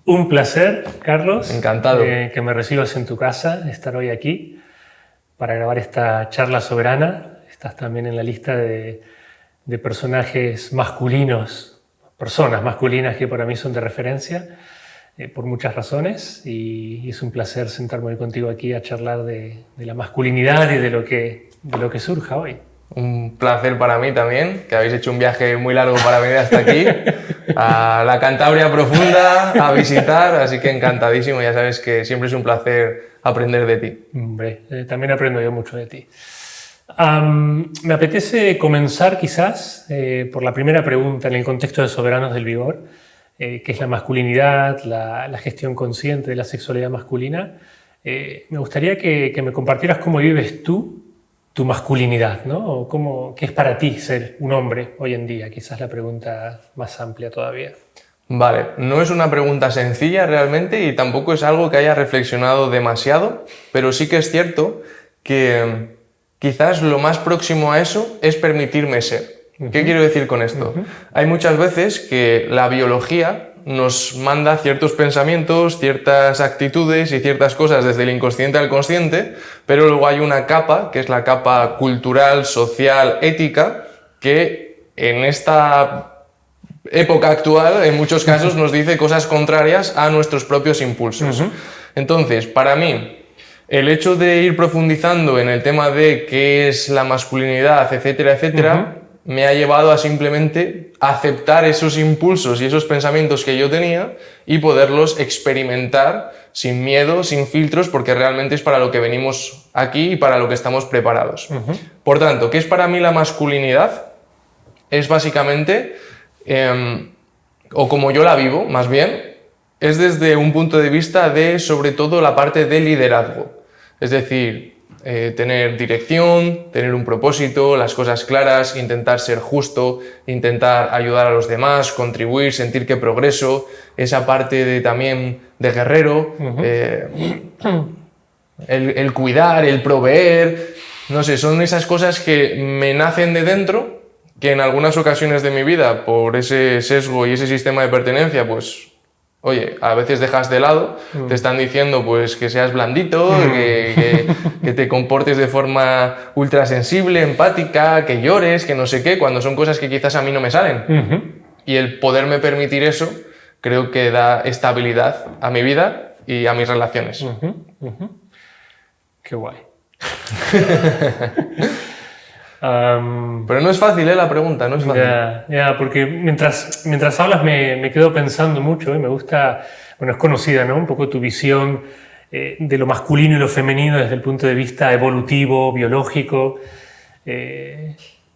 Un placer, Carlos. Encantado. Que me recibas en tu casa, estar hoy aquí para grabar esta charla soberana. Estás también en la lista de personajes masculinos, personas masculinas que para mí son de referencia por muchas razones. Y es un placer sentarme hoy contigo aquí a charlar de la masculinidad y de lo que surja hoy. Un placer para mí también, que habéis hecho un viaje muy largo para venir hasta aquí, a la Cantabria profunda, a visitar, así que encantadísimo, ya sabes que siempre es un placer aprender de ti. Hombre, también aprendo yo mucho de ti. Me apetece comenzar quizás por la primera pregunta en el contexto de Soberanos del Vigor, que es la masculinidad, la gestión consciente de la sexualidad masculina. Me gustaría que me compartieras cómo vives tú tu masculinidad, ¿no? O ¿qué es para ti ser un hombre hoy en día? Quizás la pregunta más amplia todavía. Vale, no es una pregunta sencilla realmente y tampoco es algo que haya reflexionado demasiado, pero sí que es cierto que quizás lo más próximo a eso es permitirme ser. ¿Qué quiero decir con esto? Hay muchas veces que la biología nos manda ciertos pensamientos, ciertas actitudes y ciertas cosas desde el inconsciente al consciente, pero luego hay una capa, que es la capa cultural, social, ética, que en esta época actual, en muchos casos, nos dice cosas contrarias a nuestros propios impulsos. Entonces, para mí, el hecho de ir profundizando en el tema de qué es la masculinidad, etcétera, etcétera, me ha llevado a simplemente aceptar esos impulsos y esos pensamientos que yo tenía y poderlos experimentar sin miedo, sin filtros, porque realmente es para lo que venimos aquí y para lo que estamos preparados. Por tanto, ¿qué es para mí la masculinidad? Es básicamente, o como yo la vivo, más bien, es desde un punto de vista de, sobre todo, la parte de liderazgo. Es decir, tener dirección, tener un propósito, las cosas claras, intentar ser justo, intentar ayudar a los demás, contribuir, sentir que progreso, esa parte también de guerrero, el cuidar, el proveer, no sé, son esas cosas que me nacen de dentro, que en algunas ocasiones de mi vida, por ese sesgo y ese sistema de pertenencia, pues oye, a veces dejas de lado, te están diciendo pues que seas blandito, que te comportes de forma ultra sensible, empática, que llores, que no sé qué, cuando son cosas que quizás a mí no me salen. Y el poderme permitir eso, creo que da estabilidad a mi vida y a mis relaciones. Qué guay. Pero no es fácil, la pregunta, no es fácil. Porque mientras hablas me quedo pensando mucho, me gusta, bueno, es conocida, ¿no? Un poco tu visión de lo masculino y lo femenino desde el punto de vista evolutivo, biológico.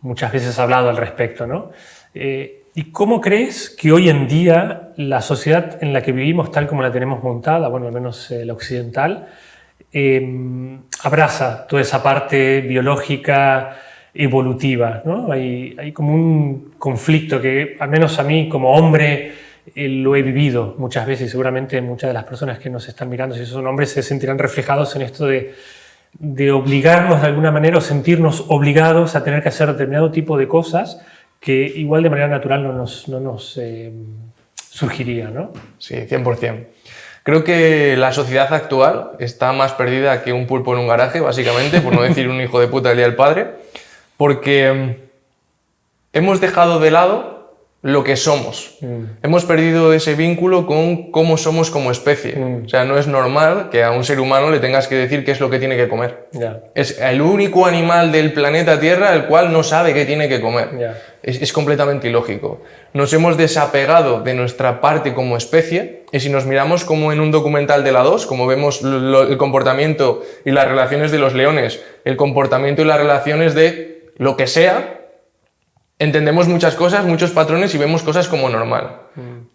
Muchas veces has hablado al respecto, ¿no? ¿Y cómo crees que hoy en día la sociedad en la que vivimos, tal como la tenemos montada, bueno, al menos la occidental, abraza toda esa parte biológica, evolutiva, ¿no? Hay como un conflicto que, al menos a mí como hombre, lo he vivido muchas veces y seguramente muchas de las personas que nos están mirando, si son hombres, se sentirán reflejados en esto de obligarnos de alguna manera o sentirnos obligados a tener que hacer determinado tipo de cosas que igual de manera natural no nos surgiría, ¿no? Sí, 100%. Creo que la sociedad actual está más perdida que un pulpo en un garaje, básicamente, por no decir un hijo de puta el día del padre, porque hemos dejado de lado lo que somos. Hemos perdido ese vínculo con cómo somos como especie. O sea, no es normal que a un ser humano le tengas que decir qué es lo que tiene que comer. Es el único animal del planeta Tierra el cual no sabe qué tiene que comer. Es completamente ilógico. Nos hemos desapegado de nuestra parte como especie y si nos miramos como en un documental de la 2, como vemos el comportamiento y las relaciones de los leones, el comportamiento y las relaciones de lo que sea, entendemos muchas cosas, muchos patrones y vemos cosas como normal.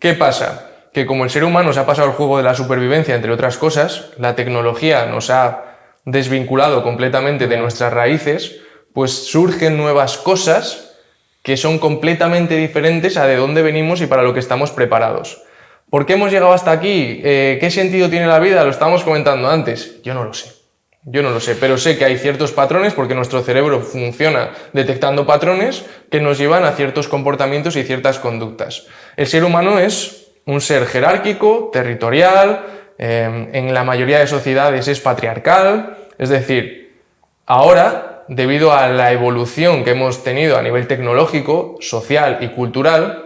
¿Qué pasa? Que como el ser humano se ha pasado el juego de la supervivencia, entre otras cosas, la tecnología nos ha desvinculado completamente de nuestras raíces, pues surgen nuevas cosas que son completamente diferentes a de dónde venimos y para lo que estamos preparados. ¿Por qué hemos llegado hasta aquí? ¿Qué sentido tiene la vida? Lo estábamos comentando antes. Yo no lo sé. Yo no lo sé, pero sé que hay ciertos patrones porque nuestro cerebro funciona detectando patrones que nos llevan a ciertos comportamientos y ciertas conductas. El ser humano es un ser jerárquico, territorial, en la mayoría de sociedades es patriarcal, es decir, ahora, debido a la evolución que hemos tenido a nivel tecnológico, social y cultural,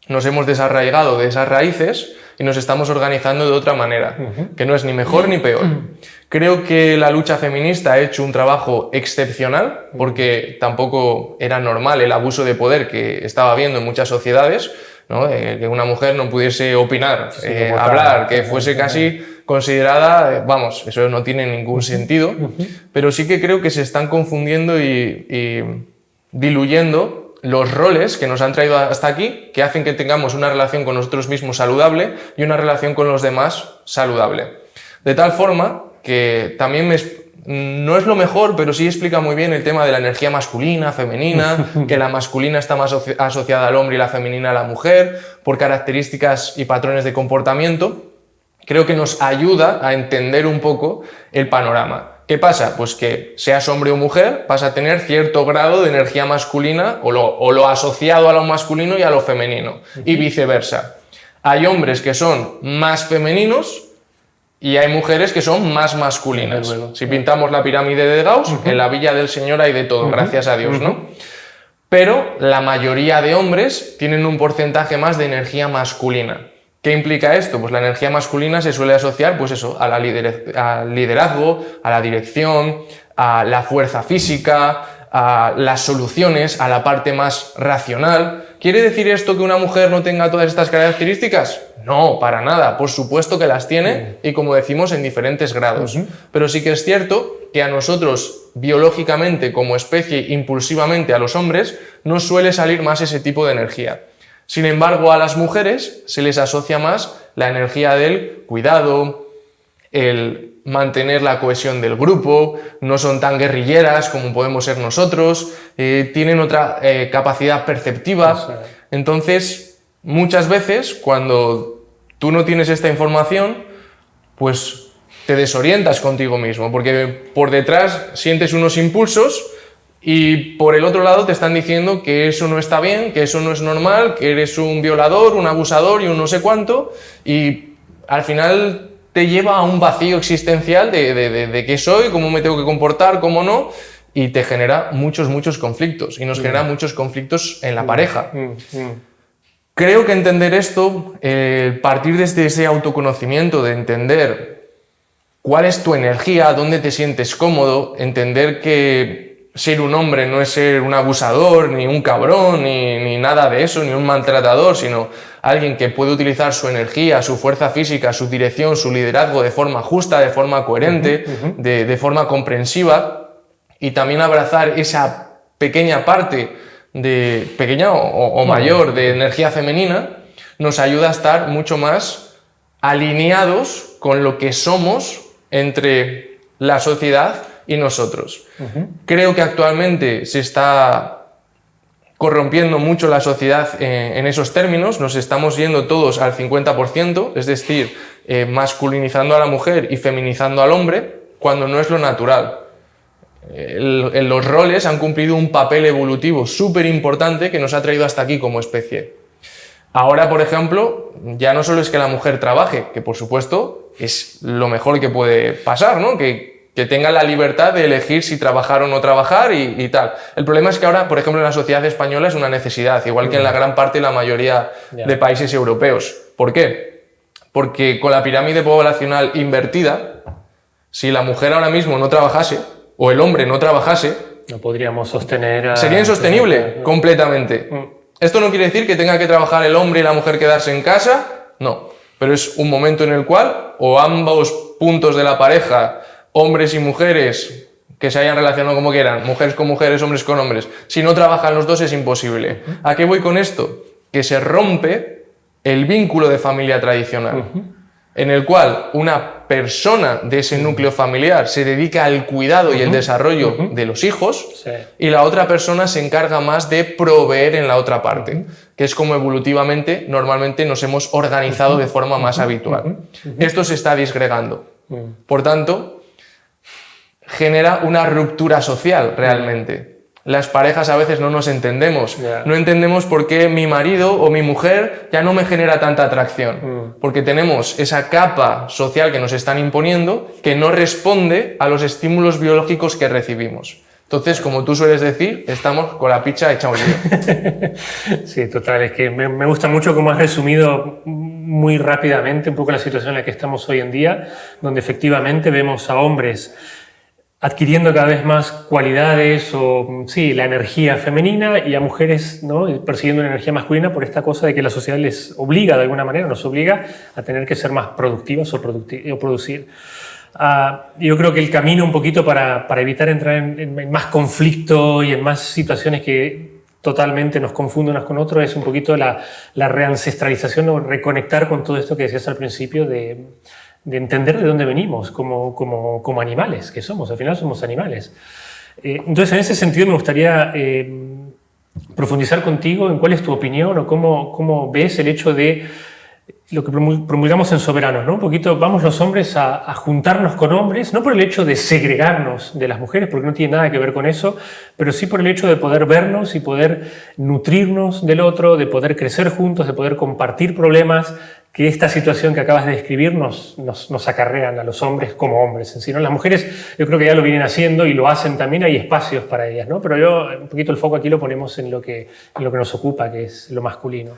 nos hemos desarraigado de esas raíces y nos estamos organizando de otra manera, que no es ni mejor ni peor. Creo que la lucha feminista ha hecho un trabajo excepcional, porque tampoco era normal el abuso de poder que estaba habiendo en muchas sociedades, ¿no? Que una mujer no pudiese opinar, hablar, que fuese casi considerada, vamos, eso no tiene ningún sentido, pero sí que creo que se están confundiendo y diluyendo los roles que nos han traído hasta aquí, que hacen que tengamos una relación con nosotros mismos saludable y una relación con los demás saludable. De tal forma que también no es lo mejor, pero sí explica muy bien el tema de la energía masculina, femenina, que la masculina está más asociada al hombre y la femenina a la mujer, por características y patrones de comportamiento. Creo que nos ayuda a entender un poco el panorama. ¿Qué pasa? Pues que seas hombre o mujer, vas a tener cierto grado de energía masculina o lo asociado a lo masculino y a lo femenino, y viceversa. Hay hombres que son más femeninos y hay mujeres que son más masculinas. Si pintamos la pirámide de Gauss, en la Villa del Señor hay de todo, gracias a Dios, ¿no? Pero la mayoría de hombres tienen un porcentaje más de energía masculina. ¿Qué implica esto? Pues la energía masculina se suele asociar, pues eso, al liderazgo, a la dirección, a la fuerza física, a las soluciones, a la parte más racional. ¿Quiere decir esto que una mujer no tenga todas estas características? No, para nada. Por supuesto que las tiene y, como decimos, en diferentes grados. Pero sí que es cierto que a nosotros, biológicamente, como especie, impulsivamente a los hombres, nos suele salir más ese tipo de energía. Sin embargo, a las mujeres se les asocia más la energía del cuidado, el mantener la cohesión del grupo, no son tan guerrilleras como podemos ser nosotros, tienen otra capacidad perceptiva. Entonces, muchas veces, cuando tú no tienes esta información, pues te desorientas contigo mismo, porque por detrás sientes unos impulsos y por el otro lado te están diciendo que eso no está bien, que eso no es normal, que eres un violador, un abusador y un no sé cuánto, y al final te lleva a un vacío existencial de qué soy, cómo me tengo que comportar, cómo no, y te genera muchos conflictos, y nos genera muchos conflictos en la pareja. Creo que entender esto, partir desde ese autoconocimiento, de entender cuál es tu energía, dónde te sientes cómodo, entender que ser un hombre no es ser un abusador, ni un cabrón, ni nada de eso, ni un maltratador, sino alguien que puede utilizar su energía, su fuerza física, su dirección, su liderazgo de forma justa, de forma coherente, de forma comprensiva, y también abrazar esa pequeña parte, pequeña o mayor, de energía femenina, nos ayuda a estar mucho más alineados con lo que somos entre la sociedad y nosotros. Creo que actualmente se está corrompiendo mucho la sociedad en esos términos, nos estamos yendo todos al 50%, es decir, masculinizando a la mujer y feminizando al hombre, cuando no es lo natural. Los roles han cumplido un papel evolutivo súper importante que nos ha traído hasta aquí como especie. Ahora, por ejemplo, ya no solo es que la mujer trabaje, que por supuesto es lo mejor que puede pasar, ¿no? Que tenga la libertad de elegir si trabajar o no trabajar y tal. El problema es que ahora, por ejemplo, en la sociedad española es una necesidad, igual que en la gran parte de la mayoría de países europeos. ¿Por qué? Porque con la pirámide poblacional invertida, si la mujer ahora mismo no trabajase, o el hombre no trabajase, no podríamos sostener... Sería insostenible, completamente. Esto no quiere decir que tenga que trabajar el hombre y la mujer quedarse en casa, no. Pero es un momento en el cual, o ambos puntos de la pareja, hombres y mujeres que se hayan relacionado como quieran, mujeres con mujeres, hombres con hombres, si no trabajan los dos es imposible. ¿A qué voy con esto? Que se rompe el vínculo de familia tradicional, en el cual una persona de ese núcleo familiar se dedica al cuidado y el desarrollo de los hijos, y la otra persona se encarga más de proveer en la otra parte, que es como evolutivamente normalmente nos hemos organizado de forma más habitual. Esto se está disgregando. Por tanto, genera una ruptura social realmente. las parejas a veces no nos entendemos. Yeah. No entendemos por qué mi marido o mi mujer ya no me genera tanta atracción. Porque tenemos esa capa social que nos están imponiendo que no responde a los estímulos biológicos que recibimos. Entonces, como tú sueles decir, estamos con la picha hecha un lío. Sí, total. Es que me gusta mucho cómo has resumido muy rápidamente un poco la situación en la que estamos hoy en día, donde efectivamente vemos a hombres adquiriendo cada vez más cualidades o, sí, la energía femenina y a mujeres, ¿no?, persiguiendo una energía masculina por esta cosa de que la sociedad les obliga, de alguna manera, nos obliga a tener que ser más productivas o producir. Yo creo que el camino un poquito para evitar entrar en más conflicto y en más situaciones que totalmente nos confunden unas con otros es un poquito la reancestralización o reconectar con todo esto que decías al principio de entender de dónde venimos como animales que somos. Al final somos animales. Entonces, en ese sentido me gustaría profundizar contigo en cuál es tu opinión o cómo ves el hecho de lo que promulgamos en Soberanos, ¿no? Un poquito, vamos los hombres a juntarnos con hombres, no por el hecho de segregarnos de las mujeres, porque no tiene nada que ver con eso, pero sí por el hecho de poder vernos y poder nutrirnos del otro, de poder crecer juntos, de poder compartir problemas que esta situación que acabas de describir nos acarrean a los hombres como hombres en sí, ¿no? Las mujeres yo creo que ya lo vienen haciendo y lo hacen también, hay espacios para ellas, ¿no? Pero un poquito el foco aquí lo ponemos en lo que nos ocupa, que es lo masculino.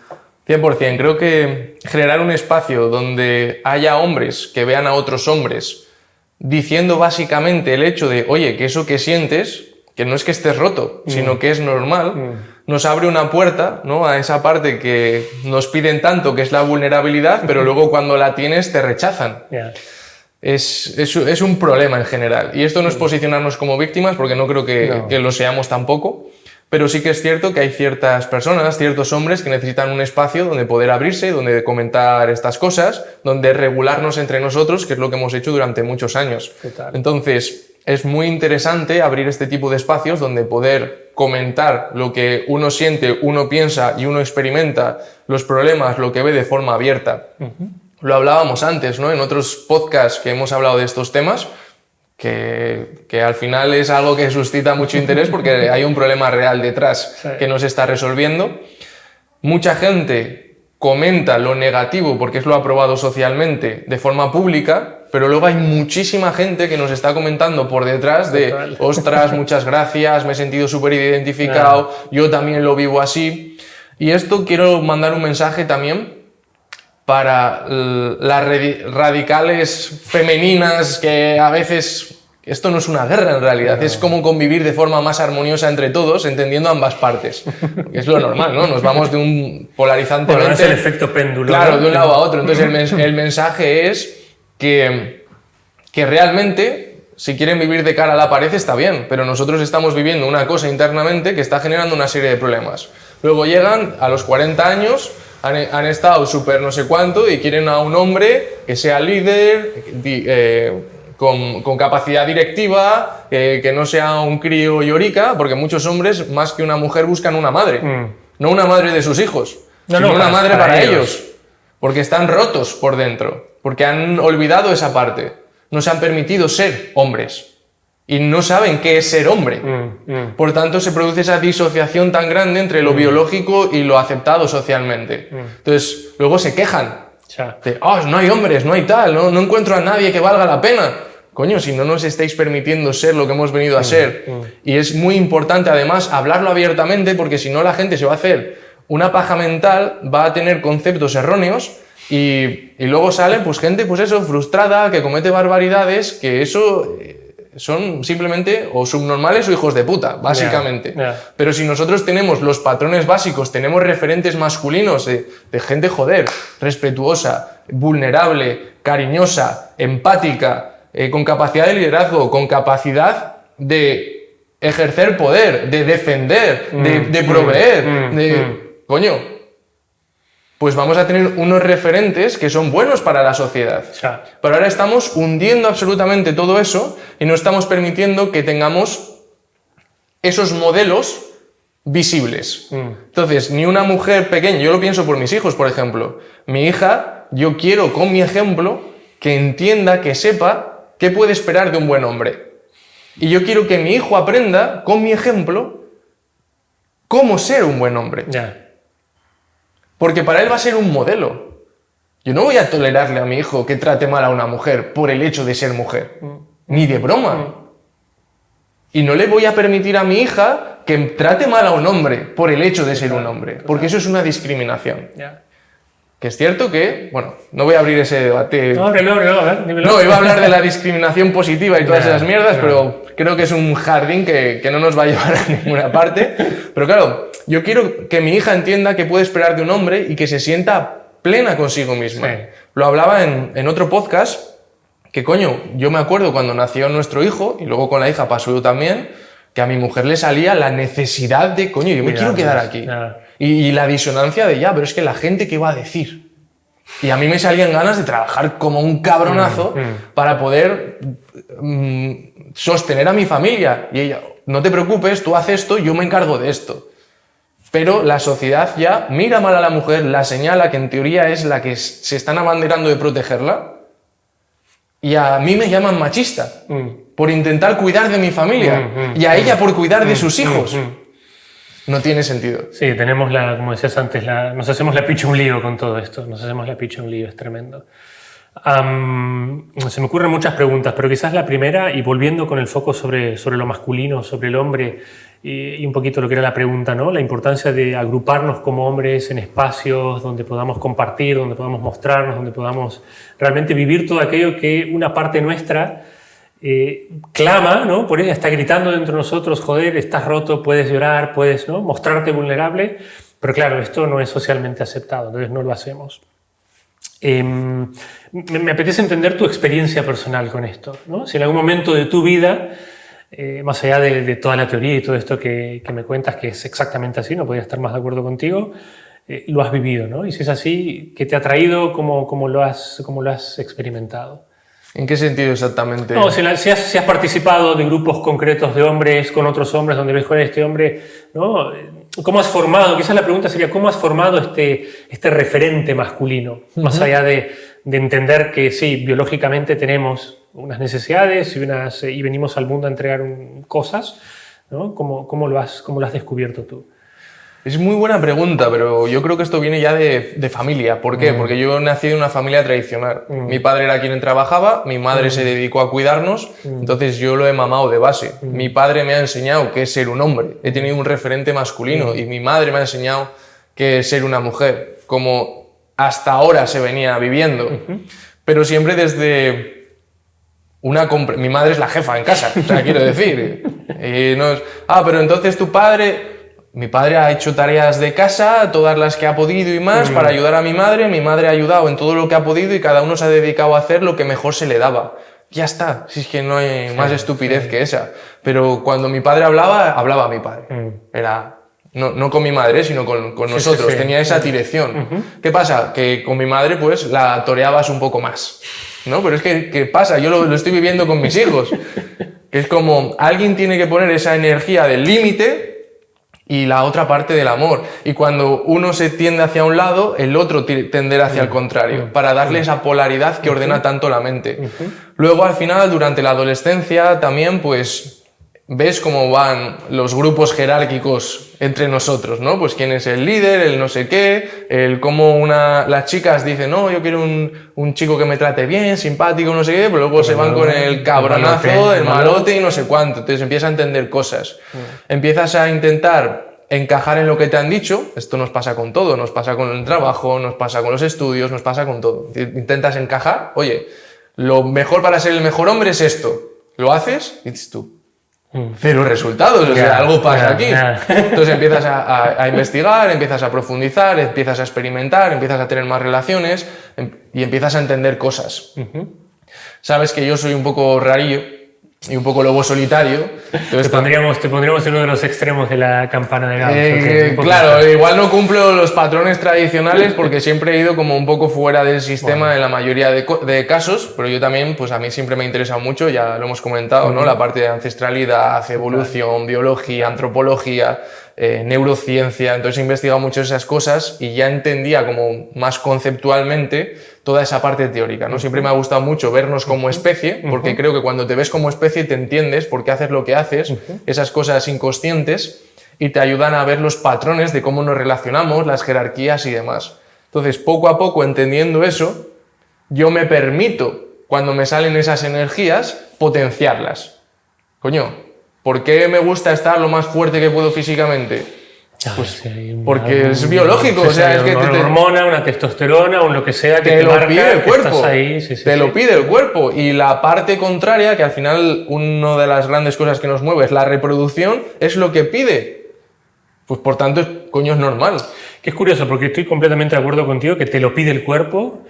100%. Creo que generar un espacio donde haya hombres que vean a otros hombres diciendo básicamente el hecho de, oye, que eso que sientes, que no es que estés roto, sino que es normal, nos abre una puerta, ¿no?, a esa parte que nos piden tanto, que es la vulnerabilidad, pero luego cuando la tienes te rechazan. Yeah. Es un problema en general. Y esto no es posicionarnos como víctimas, porque no creo que lo seamos tampoco. Pero sí que es cierto que hay ciertas personas, ciertos hombres que necesitan un espacio donde poder abrirse, donde comentar estas cosas, donde regularnos entre nosotros, que es lo que hemos hecho durante muchos años. Total. Entonces, es muy interesante abrir este tipo de espacios donde poder comentar lo que uno siente, uno piensa y uno experimenta los problemas, lo que ve de forma abierta. Lo hablábamos antes, ¿no?, en otros podcasts que hemos hablado de estos temas, que al final es algo que suscita mucho interés porque hay un problema real detrás que no se está resolviendo. Mucha gente comenta lo negativo porque es lo aprobado socialmente de forma pública, pero luego hay muchísima gente que nos está comentando por detrás de ostras, muchas gracias, me he sentido súper identificado, yo también lo vivo así. Y esto quiero mandar un mensaje también para las radicales femeninas que a veces... Esto no es una guerra en realidad, es como convivir de forma más armoniosa entre todos, entendiendo ambas partes. Es lo normal, ¿no? Nos vamos de un polarizante... Bueno, es el efecto péndulo. Claro, de un lado a otro. Entonces el mensaje es que realmente, si quieren vivir de cara a la pared está bien, pero nosotros estamos viviendo una cosa internamente que está generando una serie de problemas. Luego llegan a los 40 años... Han estado súper no sé cuánto y quieren a un hombre que sea líder, con capacidad directiva, que no sea un crío llorica, porque muchos hombres, más que una mujer, buscan una madre. No una madre de sus hijos, sino una madre para ellos. Porque están rotos por dentro, porque han olvidado esa parte. No se han permitido ser hombres. Y no saben qué es ser hombre. Por tanto, se produce esa disociación tan grande entre lo biológico y lo aceptado socialmente. Entonces, luego se quejan de, no hay hombres, no hay tal, no encuentro a nadie que valga la pena. Coño, si no nos estáis permitiendo ser lo que hemos venido a ser. Y es muy importante, además, hablarlo abiertamente, porque si no la gente se va a hacer una paja mental, va a tener conceptos erróneos y luego sale pues gente, pues eso, frustrada, que comete barbaridades, que eso... son simplemente o subnormales o hijos de puta, básicamente. Pero si nosotros tenemos los patrones básicos, tenemos referentes masculinos de gente, joder, respetuosa, vulnerable, cariñosa, empática, con capacidad de liderazgo, con capacidad de ejercer poder, de defender, de proveer, coño, pues vamos a tener unos referentes que son buenos para la sociedad. Pero ahora estamos hundiendo absolutamente todo eso y no estamos permitiendo que tengamos esos modelos visibles. Entonces, ni una mujer pequeña, yo lo pienso por mis hijos, por ejemplo. Mi hija, yo quiero con mi ejemplo que entienda, que sepa qué puede esperar de un buen hombre. Y yo quiero que mi hijo aprenda con mi ejemplo cómo ser un buen hombre. Ya. Porque para él va a ser un modelo. Yo no voy a tolerarle a mi hijo que trate mal a una mujer por el hecho de ser mujer. Ni de broma. Y no le voy a permitir a mi hija que trate mal a un hombre por el hecho de ser un hombre. Porque eso es una discriminación. Ya. Que es cierto que, bueno, no voy a abrir ese debate. No, a ver, dímelo. No, iba a hablar de la discriminación positiva y todas esas mierdas, pero creo que es un jardín que no nos va a llevar a ninguna parte. Pero claro, yo quiero que mi hija entienda que puede esperar de un hombre y que se sienta plena consigo misma. Sí. Lo hablaba en otro podcast, que coño, yo me acuerdo cuando nació nuestro hijo, y luego con la hija pasó también, que a mi mujer le salía la necesidad de, coño, yo me quiero quedar aquí. Y la disonancia de, ya, pero es que la gente, ¿qué va a decir? Y a mí me salían ganas de trabajar como un cabronazo para poder sostener a mi familia. Y ella, no te preocupes, tú haces esto, yo me encargo de esto. Pero la sociedad ya mira mal a la mujer, la señala, que en teoría es la que se están abanderando de protegerla, y a mí me llaman machista por intentar cuidar de mi familia y a ella por cuidar de sus hijos. No tiene sentido. Sí, tenemos como decías antes, nos hacemos la picha un lío con todo esto. Nos hacemos la picha un lío, es tremendo. Se me ocurren muchas preguntas, pero quizás la primera, y volviendo con el foco sobre lo masculino, sobre el hombre, y un poquito lo que era la pregunta, ¿no? La importancia de agruparnos como hombres en espacios donde podamos compartir, donde podamos mostrarnos, donde podamos realmente vivir todo aquello que una parte nuestra clama, ¿no? Por ella está gritando dentro de nosotros, joder, estás roto, puedes llorar, puedes, ¿no? Mostrarte vulnerable, pero claro, esto no es socialmente aceptado, entonces no lo hacemos. Me apetece entender tu experiencia personal con esto, ¿no? Si en algún momento de tu vida, más allá de toda la teoría y todo esto que me cuentas, que es exactamente así, no podría estar más de acuerdo contigo, lo has vivido, ¿no? Y si es así, ¿qué te ha traído? ¿Cómo lo has experimentado? ¿En qué sentido exactamente? No, si has participado de grupos concretos de hombres con otros hombres donde ves con este hombre, ¿no? ¿Cómo has formado? Quizás la pregunta sería, ¿cómo has formado este referente masculino? Más allá de entender que sí, biológicamente tenemos unas necesidades y venimos al mundo a entregar cosas, ¿no? ¿Cómo lo has descubierto tú? Es muy buena pregunta, pero yo creo que esto viene ya de familia. ¿Por qué? Porque yo nací en una familia tradicional. Mi padre era quien trabajaba, mi madre se dedicó a cuidarnos, entonces yo lo he mamado de base. Mi padre me ha enseñado qué es ser un hombre. He tenido un referente masculino y mi madre me ha enseñado qué es ser una mujer, como hasta ahora se venía viviendo. Pero siempre desde mi madre es la jefa en casa, o sea, quiero decir. Pero entonces tu padre... Mi padre ha hecho tareas de casa, todas las que ha podido y más, para ayudar a mi madre ha ayudado en todo lo que ha podido y cada uno se ha dedicado a hacer lo que mejor se le daba. Ya está, si es que no hay más estupidez que esa. Pero cuando mi padre hablaba mi padre. Era, no con mi madre, sino con nosotros, tenía esa dirección. ¿Qué pasa? Que con mi madre pues la toreabas un poco más, ¿no? Pero es que, ¿qué pasa? Yo lo estoy viviendo con mis hijos. Que es como, alguien tiene que poner esa energía del límite y la otra parte del amor. Y cuando uno se tiende hacia un lado, el otro tenderá hacia el contrario, para darle esa polaridad que ordena tanto la mente. Luego, al final, durante la adolescencia, también, pues, ves cómo van los grupos jerárquicos entre nosotros, ¿no? Pues quién es el líder, el no sé qué, el cómo las chicas dicen, no, yo quiero un chico que me trate bien, simpático, no sé qué, pero luego se van con el cabronazo, el malote y no sé cuánto. Entonces empiezas a entender cosas. Empiezas a intentar encajar en lo que te han dicho. Esto nos pasa con todo, nos pasa con el trabajo, nos pasa con los estudios, nos pasa con todo. Intentas encajar, oye, lo mejor para ser el mejor hombre es esto. Lo haces y dices tú, cero resultados, o sea, algo pasa aquí. Entonces empiezas a investigar, empiezas a profundizar, empiezas a experimentar, empiezas a tener más relaciones y empiezas a entender cosas. Sabes que yo soy un poco rarillo y un poco lobo solitario. Entonces te pondríamos en uno de los extremos de la campana de Gauss. Claro, igual no cumplo los patrones tradicionales porque siempre he ido como un poco fuera del sistema en la mayoría de casos, pero yo también, pues a mí siempre me ha interesado mucho, ya lo hemos comentado, ¿no? La parte de ancestralidad, evolución, biología, antropología, neurociencia. Entonces he investigado mucho esas cosas y ya entendía como más conceptualmente toda esa parte teórica, ¿no? Siempre me ha gustado mucho vernos como especie, porque creo que cuando te ves como especie te entiendes por qué haces lo que haces, esas cosas inconscientes, y te ayudan a ver los patrones de cómo nos relacionamos, las jerarquías y demás. Entonces, poco a poco, entendiendo eso, yo me permito, cuando me salen esas energías, potenciarlas. Coño, ¿por qué me gusta estar lo más fuerte que puedo físicamente? Pues porque es biológico, o sea, es que una hormona, una testosterona o lo que sea que te lo marca pide el que cuerpo, estás ahí. te lo pide el cuerpo. Y la parte contraria, que al final una de las grandes cosas que nos mueve es la reproducción, es lo que pide. Pues por tanto, coño, es normal. Que es curioso, porque estoy completamente de acuerdo contigo que te lo pide el cuerpo,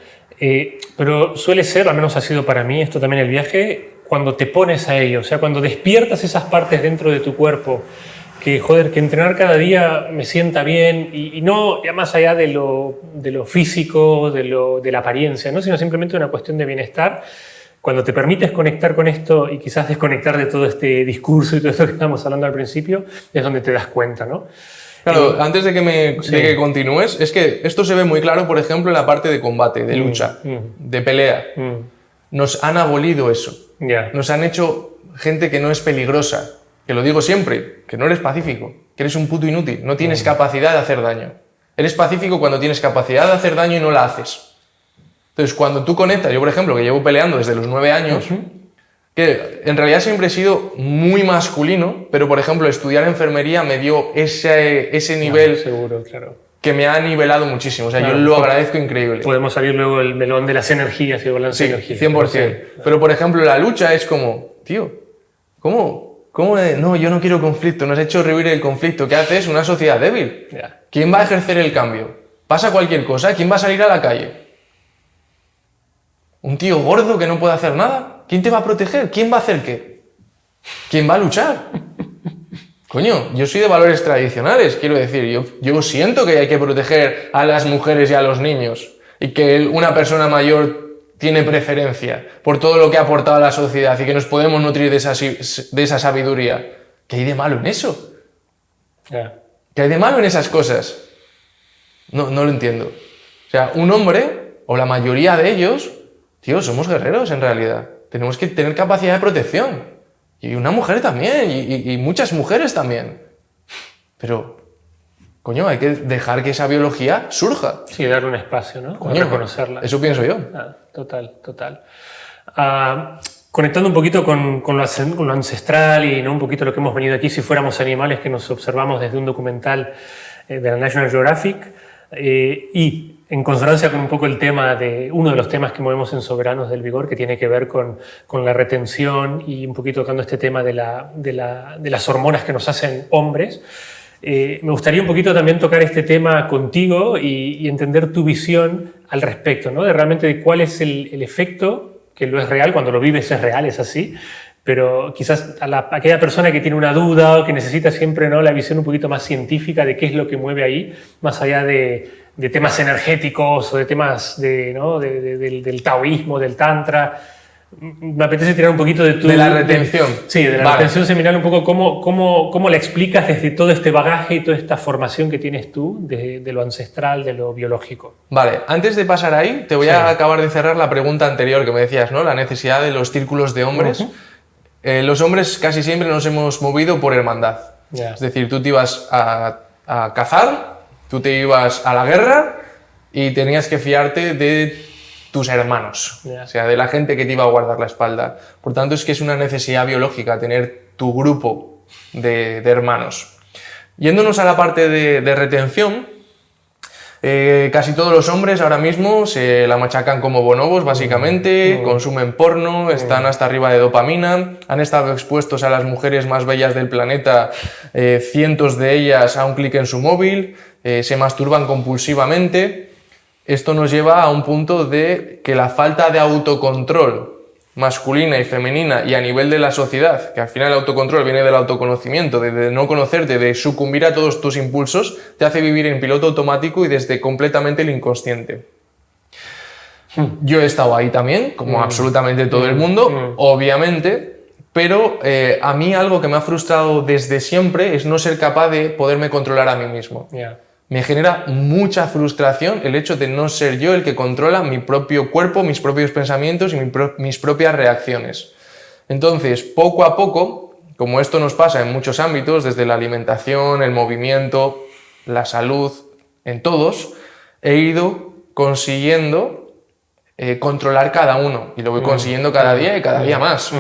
pero suele ser, al menos ha sido para mí, esto también el viaje, cuando te pones a ello, o sea, cuando despiertas esas partes dentro de tu cuerpo, que joder, que entrenar cada día me sienta bien y no ya más allá de lo físico, de la apariencia, ¿no? Sino simplemente una cuestión de bienestar. Cuando te permites conectar con esto y quizás desconectar de todo este discurso y todo esto que estamos hablando al principio, es donde te das cuenta, ¿no? Claro, antes de que continúes, es que esto se ve muy claro, por ejemplo, en la parte de combate, de lucha, de pelea. Nos han abolido eso. Nos han hecho gente que no es peligrosa. Que lo digo siempre, que no eres pacífico, que eres un puto inútil, no tienes capacidad de hacer daño. Eres pacífico cuando tienes capacidad de hacer daño y no la haces. Entonces, cuando tú conectas, yo por ejemplo, que llevo peleando desde los 9 años, que en realidad siempre he sido muy masculino, pero por ejemplo, estudiar enfermería me dio ese nivel seguro, claro. Que me ha nivelado muchísimo. O sea, claro, yo lo agradezco increíble. Podemos salir luego del melón de las energías y el balance de energías. 100%. Pero por ejemplo, la lucha es como, tío, ¿cómo no, yo no quiero conflicto, nos ha hecho revivir el conflicto? ¿Qué haces? Una sociedad débil. ¿Quién va a ejercer el cambio? Pasa cualquier cosa, ¿quién va a salir a la calle? ¿Un tío gordo que no puede hacer nada? ¿Quién te va a proteger? ¿Quién va a hacer qué? ¿Quién va a luchar? Coño, yo soy de valores tradicionales, quiero decir, yo siento que hay que proteger a las mujeres y a los niños y que una persona mayor tiene preferencia por todo lo que ha aportado a la sociedad y que nos podemos nutrir de esa sabiduría. ¿Qué hay de malo en eso? ¿Qué hay de malo en esas cosas? No lo entiendo. O sea, un hombre, o la mayoría de ellos, tío, somos guerreros en realidad. Tenemos que tener capacidad de protección. Y una mujer también, y muchas mujeres también. Pero, coño, hay que dejar que esa biología surja. Sí, dar un espacio, ¿no? Coño, reconocerla. Eso pienso yo. Total. Conectando un poquito con lo ancestral y ¿no? un poquito lo que hemos venido aquí, si fuéramos animales que nos observamos desde un documental de la National Geographic, y en consonancia con un poco el tema uno de los temas que movemos en Soberanos del Vigor, que tiene que ver con la retención y un poquito tocando este tema de las hormonas que nos hacen hombres. Me gustaría un poquito también tocar este tema contigo y entender tu visión al respecto, ¿no? De realmente de cuál es el efecto, que lo es real, cuando lo vives es real, es así, pero quizás a aquella persona que tiene una duda o que necesita siempre, ¿no? La visión un poquito más científica de qué es lo que mueve ahí, más allá de temas energéticos o de temas del taoísmo, del tantra. Me apetece tirar un poquito de la retención. De la retención seminal, un poco cómo la explicas desde todo este bagaje y toda esta formación que tienes tú de lo ancestral, de lo biológico. Vale, antes de pasar ahí, te voy a acabar de cerrar la pregunta anterior que me decías, ¿no? La necesidad de los círculos de hombres. Los hombres casi siempre nos hemos movido por hermandad. Es decir, tú te ibas a cazar, tú te ibas a la guerra y tenías que fiarte de tus hermanos, o sea, de la gente que te iba a guardar la espalda. Por tanto, es que es una necesidad biológica tener tu grupo de hermanos. Yéndonos a la parte de retención, casi todos los hombres ahora mismo se la machacan como bonobos, básicamente, consumen porno, están hasta arriba de dopamina, han estado expuestos a las mujeres más bellas del planeta, cientos de ellas a un clic en su móvil, se masturban compulsivamente. Esto nos lleva a un punto de que la falta de autocontrol masculina y femenina y a nivel de la sociedad, que al final el autocontrol viene del autoconocimiento, de no conocerte, de sucumbir a todos tus impulsos, te hace vivir en piloto automático y desde completamente el inconsciente. Yo he estado ahí también, como absolutamente todo el mundo, obviamente, pero a mí algo que me ha frustrado desde siempre es no ser capaz de poderme controlar a mí mismo. Me genera mucha frustración el hecho de no ser yo el que controla mi propio cuerpo, mis propios pensamientos y mis propias reacciones. Entonces, poco a poco, como esto nos pasa en muchos ámbitos, desde la alimentación, el movimiento, la salud, en todos, he ido consiguiendo controlar cada uno y lo voy consiguiendo cada día y cada día más.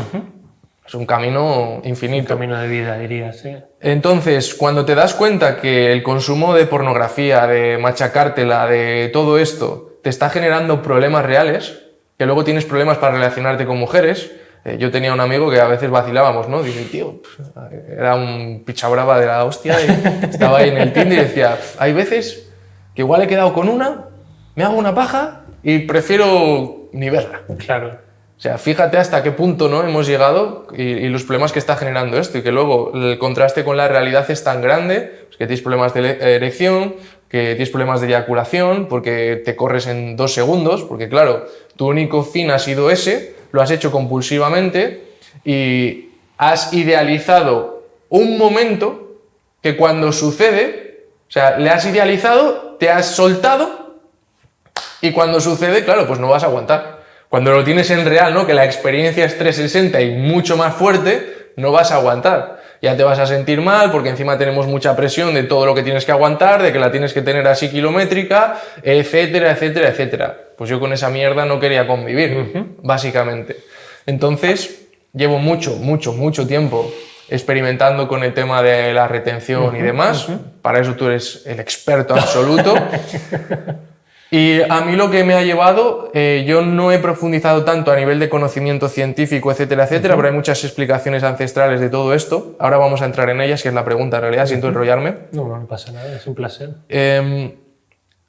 Es un camino infinito. Un camino de vida, diría, sí. Entonces, cuando te das cuenta que el consumo de pornografía, de machacártela, de todo esto, te está generando problemas reales, que luego tienes problemas para relacionarte con mujeres. Yo tenía un amigo que a veces vacilábamos, ¿no? Dice, tío, era un pichabrava de la hostia y estaba ahí en el Tinder y decía, hay veces que igual he quedado con una, me hago una paja y prefiero ni verla. Claro. O sea, fíjate hasta qué punto, ¿no?, hemos llegado y los problemas que está generando esto, y que luego el contraste con la realidad es tan grande, pues que tienes problemas de erección, que tienes problemas de eyaculación, porque te corres en 2 segundos, porque claro, tu único fin ha sido ese, lo has hecho compulsivamente y has idealizado un momento que cuando sucede, o sea, le has idealizado, te has soltado y cuando sucede, claro, pues no vas a aguantar. Cuando lo tienes en real, ¿no?, que la experiencia es 360 y mucho más fuerte, no vas a aguantar. Ya te vas a sentir mal porque encima tenemos mucha presión de todo lo que tienes que aguantar, de que la tienes que tener así kilométrica, etcétera, etcétera, etcétera. Pues yo con esa mierda no quería convivir, básicamente. Entonces, llevo mucho tiempo experimentando con el tema de la retención y demás. Para eso tú eres el experto absoluto. Y a mí lo que me ha llevado, yo no he profundizado tanto a nivel de conocimiento científico, etcétera, etcétera, pero hay muchas explicaciones ancestrales de todo esto. Ahora vamos a entrar en ellas, que es la pregunta en realidad, siento enrollarme. No pasa nada, es un placer.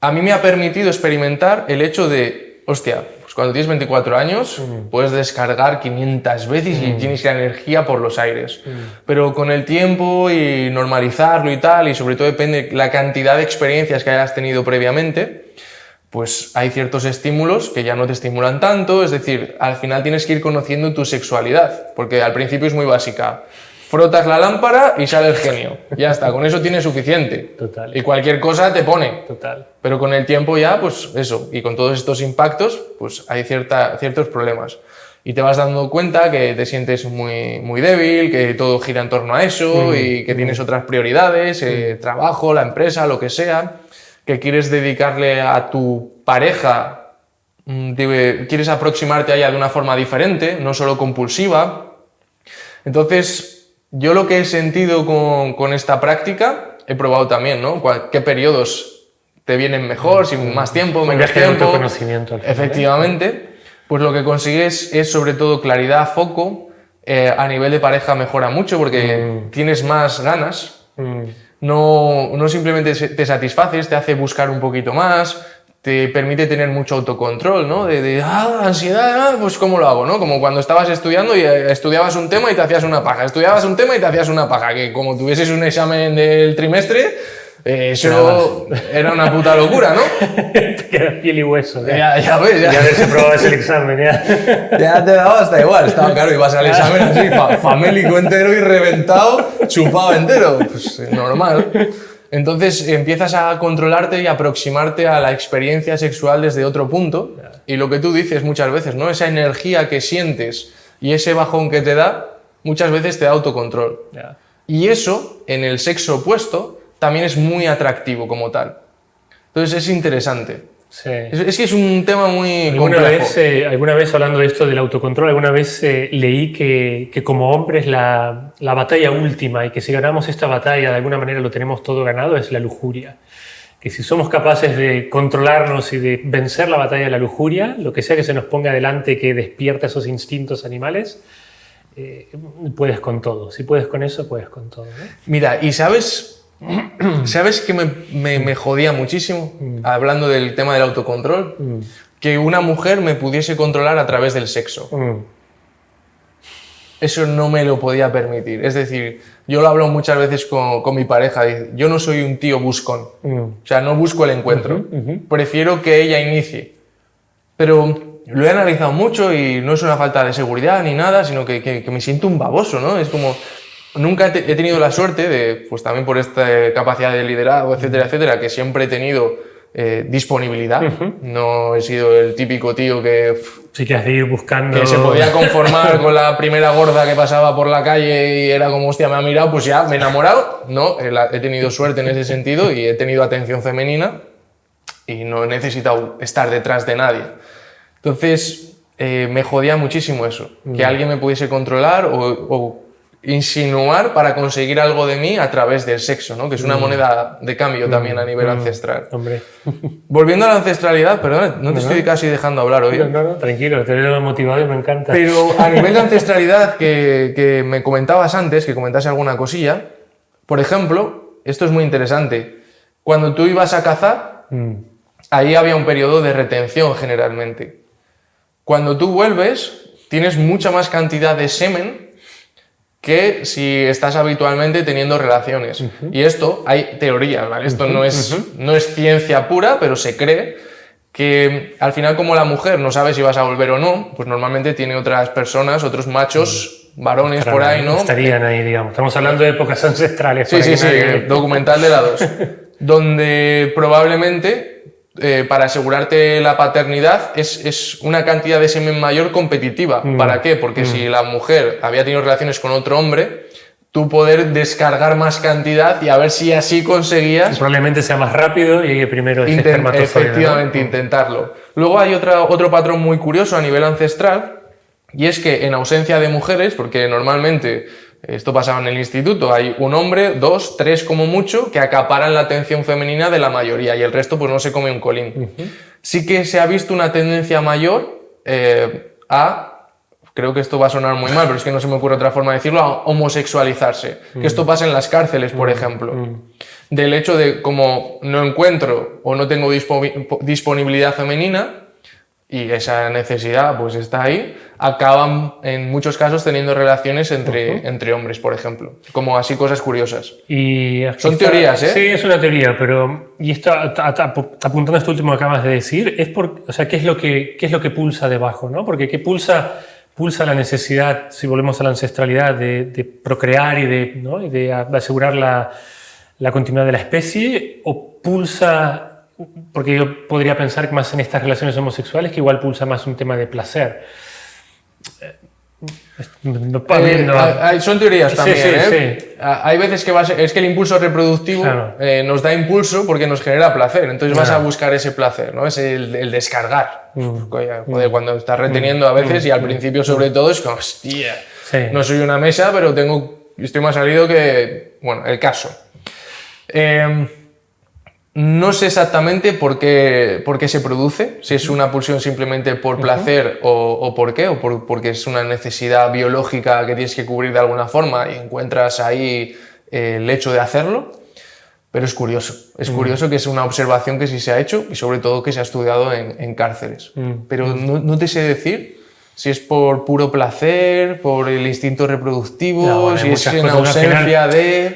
A mí me ha permitido experimentar el hecho de, hostia, pues cuando tienes 24 años puedes descargar 500 veces y tienes la energía por los aires. Pero con el tiempo y normalizarlo y tal, y sobre todo depende de la cantidad de experiencias que hayas tenido previamente, pues hay ciertos estímulos que ya no te estimulan tanto, es decir, al final tienes que ir conociendo tu sexualidad, porque al principio es muy básica. Frotas la lámpara y sale el genio. Ya está, con eso tienes suficiente. Total. Y cualquier cosa te pone. Total. Pero con el tiempo ya, pues eso, y con todos estos impactos, pues hay ciertos problemas. Y te vas dando cuenta que te sientes muy débil, que todo gira en torno a eso y que tienes otras prioridades, trabajo, la empresa, lo que sea, que quieres dedicarle a tu pareja, quieres aproximarte a ella de una forma diferente, no solo compulsiva. Entonces, yo lo que he sentido con esta práctica, he probado también, ¿no?, qué periodos te vienen mejor, si más tiempo, menos tiempo. Conocimiento al final, efectivamente, pues lo que consigues es sobre todo claridad, foco. A nivel de pareja mejora mucho porque tienes más ganas. No simplemente te satisfaces, te hace buscar un poquito más, te permite tener mucho autocontrol, ¿no? Ansiedad, pues ¿cómo lo hago, no? Como cuando estabas estudiando y estudiabas un tema y te hacías una paja, estudiabas un tema y te hacías una paja, que como tuvieses un examen del trimestre, eso era una puta locura, ¿no? Te quedas piel y hueso. Ya ves, ya. Ya haberse probado el examen, ya. Ya te daba hasta igual, estaba claro, ibas al examen así, famélico entero y reventado, chupado entero, pues normal. Entonces empiezas a controlarte y aproximarte a la experiencia sexual desde otro punto, y lo que tú dices muchas veces, ¿no?, esa energía que sientes y ese bajón que te da, muchas veces te da autocontrol. Y eso, en el sexo opuesto, también es muy atractivo como tal. Entonces es interesante. Sí. Es que es un tema muy complejo. Alguna vez hablando de esto del autocontrol, alguna vez leí que como hombres la batalla última, y que si ganamos esta batalla de alguna manera lo tenemos todo ganado, es la lujuria. Que si somos capaces de controlarnos y de vencer la batalla de la lujuria, lo que sea que se nos ponga delante que despierta esos instintos animales, puedes con todo. Si puedes con eso, puedes con todo, ¿no? Mira, y ¿sabes que me jodía muchísimo, hablando del tema del autocontrol? Que una mujer me pudiese controlar a través del sexo. Eso no me lo podía permitir. Es decir, yo lo hablo muchas veces con mi pareja. Yo no soy un tío buscón. O sea, no busco el encuentro. Prefiero que ella inicie. Pero lo he analizado mucho y no es una falta de seguridad ni nada, sino que me siento un baboso, ¿no? Es como... Nunca he tenido la suerte de, pues también por esta capacidad de liderazgo, etcétera, etcétera, que siempre he tenido disponibilidad. No he sido el típico tío que... Sí, que has de ir buscando... Que se podía conformar con la primera gorda que pasaba por la calle y era como, hostia, me ha mirado, pues ya, me he enamorado. No, he tenido suerte en ese sentido y he tenido atención femenina y no he necesitado estar detrás de nadie. Entonces, me jodía muchísimo eso, que alguien me pudiese controlar o insinuar para conseguir algo de mí a través del sexo, ¿no? Que es una moneda de cambio también a nivel ancestral. Hombre. Volviendo a la ancestralidad, perdón, no te estoy casi dejando hablar hoy. No, tranquilo, te veo motivado y me encanta. Pero a nivel de ancestralidad que me comentabas antes, que comentase alguna cosilla, por ejemplo, esto es muy interesante. Cuando tú ibas a cazar, ahí había un periodo de retención generalmente. Cuando tú vuelves, tienes mucha más cantidad de semen que si estás habitualmente teniendo relaciones. Y esto, hay teorías, ¿vale? Esto no es ciencia pura, pero se cree que al final, como la mujer no sabe si vas a volver o no, pues normalmente tiene otras personas, otros machos, varones por ahí, ¿no? Estarían ahí, digamos. Estamos hablando de épocas ancestrales. Sí, documental de la 2. Donde probablemente... para asegurarte la paternidad es una cantidad de semen mayor competitiva. ¿Para qué? Porque si la mujer había tenido relaciones con otro hombre, tú poder descargar más cantidad y a ver si así conseguías... Probablemente sea más rápido y llegue primero ese espermatozoide. Efectivamente, ¿no? Intentarlo. Luego hay otro patrón muy curioso a nivel ancestral, y es que en ausencia de mujeres, porque normalmente... Esto pasaba en el instituto, hay un hombre, 2, 3 como mucho, que acaparan la atención femenina de la mayoría y el resto pues no se come un colín. Sí que se ha visto una tendencia mayor creo que esto va a sonar muy mal, pero es que no se me ocurre otra forma de decirlo, a homosexualizarse. Que esto pasa en las cárceles, por ejemplo. Del hecho de como no encuentro o no tengo disponibilidad femenina, y esa necesidad pues está ahí, acaban en muchos casos teniendo relaciones entre hombres, por ejemplo. Como así cosas curiosas. Y son teorías, ¿eh? Sí, es una teoría, pero... Y esto, apuntando a esto último que acabas de decir, o sea, ¿qué es lo que pulsa debajo, ¿no? Porque ¿qué pulsa la necesidad, si volvemos a la ancestralidad, de procrear y de asegurar la continuidad de la especie? ¿O pulsa... Porque yo podría pensar que más en estas relaciones homosexuales que igual pulsa más un tema de placer. Son teorías también, sí. Hay veces que es que el impulso reproductivo claro. Nos da impulso porque nos genera placer, entonces vas a buscar ese placer, ¿no? Es el descargar. Joder, cuando estás reteniendo a veces y al principio sobre todo es como, hostia, no soy una mesa, pero estoy más salido que... Bueno, el caso. No sé exactamente por qué se produce, si es una pulsión simplemente por placer o por qué, porque es una necesidad biológica que tienes que cubrir de alguna forma y encuentras ahí el hecho de hacerlo, pero es curioso. Es curioso que es una observación que sí se ha hecho y sobre todo que se ha estudiado en cárceles. Pero no te sé decir si es por puro placer, por el instinto reproductivo, si es en ausencia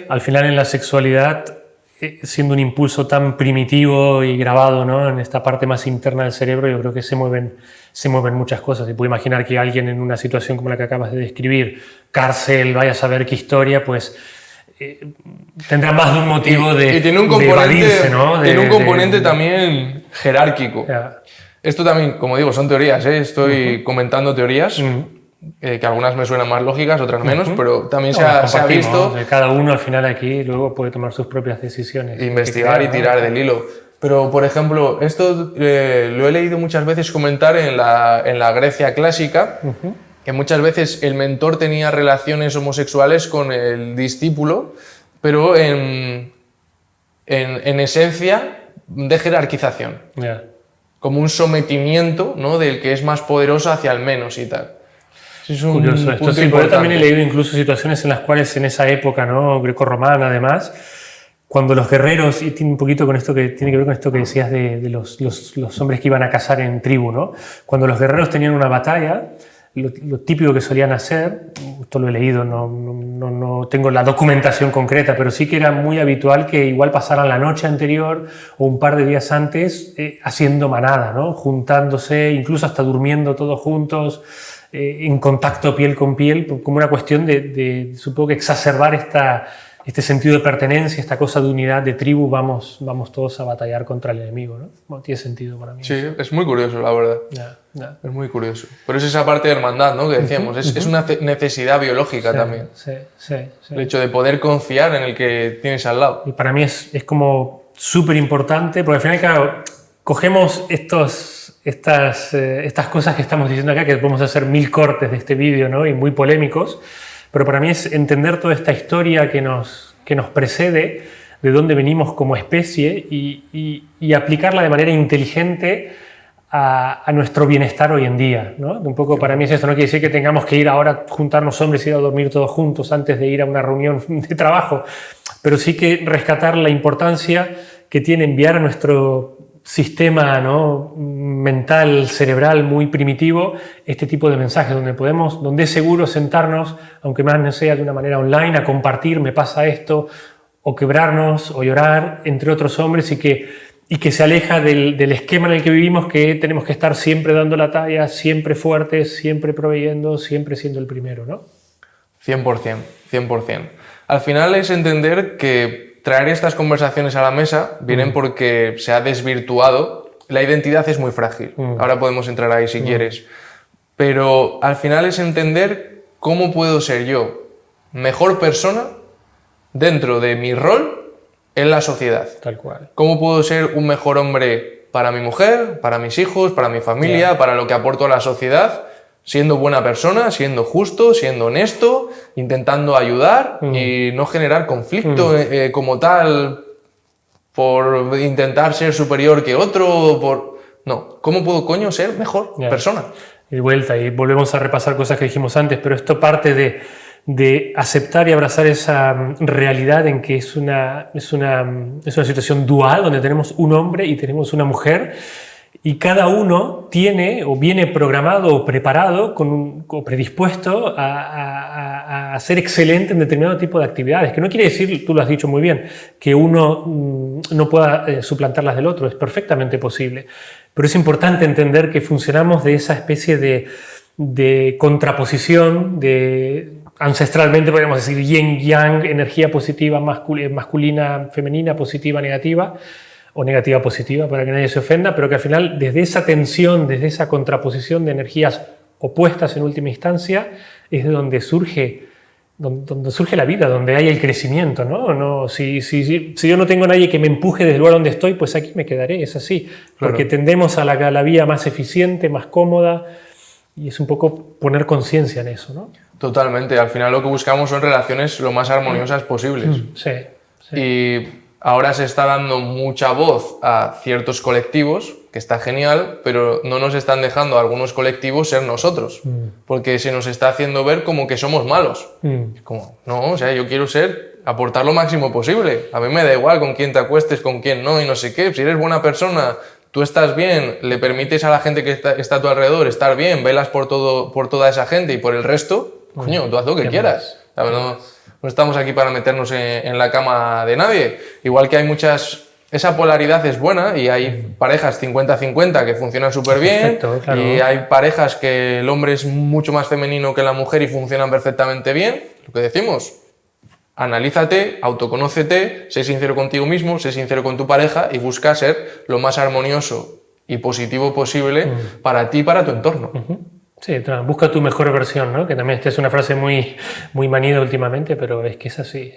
Al final en la sexualidad... siendo un impulso tan primitivo y grabado, ¿no? En esta parte más interna del cerebro, yo creo que se mueven muchas cosas. Y puedo imaginar que alguien en una situación como la que acabas de describir, cárcel, vaya a saber qué historia, pues tendrá más de un motivo de evadirse, ¿no? Tiene un componente también jerárquico. Esto también, como digo, son teorías, ¿eh? Estoy comentando teorías. Que algunas me suenan más lógicas, otras menos, pero también se ha visto... Cada uno al final aquí luego puede tomar sus propias decisiones. Investigar y tirar del hilo. Pero, por ejemplo, esto lo he leído muchas veces comentar en la Grecia clásica, que muchas veces el mentor tenía relaciones homosexuales con el discípulo, pero en esencia de jerarquización. Como un sometimiento, ¿no? Del que es más poderoso hacia el menos y tal. Es curioso esto. Sí, yo también he leído incluso situaciones en las cuales en esa época, ¿no? Grecorromana además, cuando los guerreros, y tiene un poquito con esto que tiene que ver con esto que decías de los hombres que iban a cazar en tribu, ¿no? Cuando los guerreros tenían una batalla, lo típico que solían hacer, esto lo he leído, no tengo la documentación concreta, pero sí que era muy habitual que igual pasaran la noche anterior o un par de días antes haciendo manada, ¿no? Juntándose, incluso hasta durmiendo todos juntos, en contacto piel con piel, como una cuestión de supongo que exacerbar este sentido de pertenencia, esta cosa de unidad, de tribu, vamos todos a batallar contra el enemigo, ¿no? Bueno, tiene sentido para mí. Sí, es muy curioso, la verdad. Es muy curioso. Pero es esa parte de hermandad, ¿no? Que decíamos, es una necesidad biológica también. Sí. El hecho de poder confiar en el que tienes al lado. Y para mí es como súper importante, porque al final, claro, cogemos estas cosas que estamos diciendo acá, que podemos hacer 1000 cortes de este vídeo, ¿no? Y muy polémicos, pero para mí es entender toda esta historia que nos precede, de dónde venimos como especie y aplicarla de manera inteligente a nuestro bienestar hoy en día, ¿no? Un poco para mí es esto, no quiere decir que tengamos que ir ahora, juntarnos hombres y ir a dormir todos juntos antes de ir a una reunión de trabajo, pero sí que rescatar la importancia que tiene enviar a nuestro sistema, ¿no?, mental, cerebral muy primitivo, este tipo de mensajes donde es seguro sentarnos, aunque más no sea de una manera online, a compartir, me pasa esto, o quebrarnos, o llorar, entre otros hombres, y que se aleja del esquema en el que vivimos, que tenemos que estar siempre dando la talla, siempre fuertes, siempre proveyendo, siempre siendo el primero, ¿no? 100%, 100%. Al final es entender que traer estas conversaciones a la mesa vienen porque se ha desvirtuado. La identidad es muy frágil. Ahora podemos entrar ahí si quieres. Pero al final es entender cómo puedo ser yo mejor persona dentro de mi rol en la sociedad. Tal cual. ¿Cómo puedo ser un mejor hombre para mi mujer, para mis hijos, para mi familia, para lo que aporto a la sociedad? Siendo buena persona, siendo justo, siendo honesto, intentando ayudar y no generar conflicto como tal por intentar ser superior que otro. No, ¿cómo puedo, coño, ser mejor persona? Y vuelta, y volvemos a repasar cosas que dijimos antes, pero esto parte de aceptar y abrazar esa realidad en que es una situación dual, donde tenemos un hombre y tenemos una mujer, y cada uno tiene o viene programado o preparado o predispuesto a ser excelente en determinado tipo de actividades, que no quiere decir, tú lo has dicho muy bien, que uno no pueda suplantar las del otro, es perfectamente posible, pero es importante entender que funcionamos de esa especie de contraposición, ancestralmente podríamos decir yin-yang, energía positiva, masculina, femenina, positiva, negativa, o negativa positiva, para que nadie se ofenda, pero que al final desde esa tensión, desde esa contraposición de energías opuestas en última instancia, es de donde surge la vida, donde hay el crecimiento, ¿no? Si yo no tengo nadie que me empuje desde el lugar donde estoy, pues aquí me quedaré, es así, porque tendemos a la vía más eficiente, más cómoda, y es un poco poner conciencia en eso, ¿no? Totalmente, al final lo que buscamos son relaciones lo más armoniosas posibles. Sí. Y ahora se está dando mucha voz a ciertos colectivos, que está genial, pero no nos están dejando a algunos colectivos ser nosotros, porque se nos está haciendo ver como que somos malos. Como, no, o sea, yo quiero aportar lo máximo posible. A mí me da igual con quién te acuestes, con quién no, y no sé qué. Si eres buena persona, tú estás bien, le permites a la gente que está a tu alrededor estar bien, velas por toda esa gente y por el resto, coño, tú haz lo que quieras. No estamos aquí para meternos en la cama de nadie. Igual que hay esa polaridad es buena y hay parejas 50-50 que funcionan súper bien. Perfecto, claro. Y hay parejas que el hombre es mucho más femenino que la mujer y funcionan perfectamente bien. Lo que decimos, analízate, autoconócete, sé sincero contigo mismo, sé sincero con tu pareja y busca ser lo más armonioso y positivo posible para ti y para tu entorno. Sí, busca tu mejor versión, ¿no? Que también esta es una frase muy manida últimamente, pero es que es así,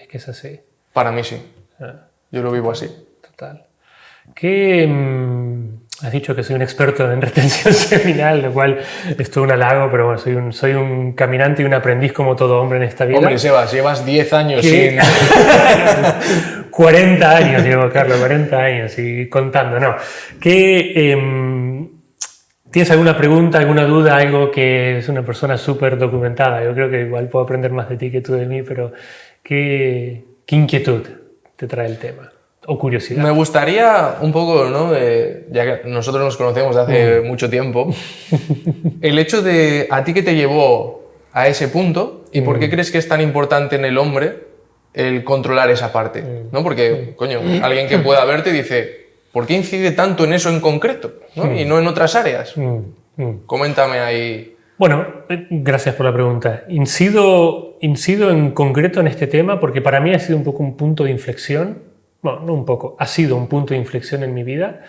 Para mí sí. Yo lo vivo así. Total. Has dicho que soy un experto en retención seminal, lo cual es todo un halago, pero bueno, soy un caminante y un aprendiz como todo hombre en esta vida. Hombre, Sebas, llevas 10 años sin... 40 años llevo, Carlos, 40 años y contando, ¿no? ¿Tienes alguna pregunta, alguna duda, algo que es una persona súper documentada? Yo creo que igual puedo aprender más de ti que tú de mí, pero ¿qué inquietud te trae el tema? ¿O curiosidad? Me gustaría un poco, ¿no? Ya que nosotros nos conocemos de hace mucho tiempo, el hecho de a ti que te llevó a ese punto y por qué crees que es tan importante en el hombre el controlar esa parte, ¿no? Porque, coño, alguien que pueda verte dice, ¿por qué incide tanto en eso en concreto, ¿no? Y no en otras áreas? Coméntame ahí. Bueno, gracias por la pregunta. Incido en concreto en este tema porque para mí ha sido un poco un punto de inflexión. Bueno, no un poco, ha sido un punto de inflexión en mi vida.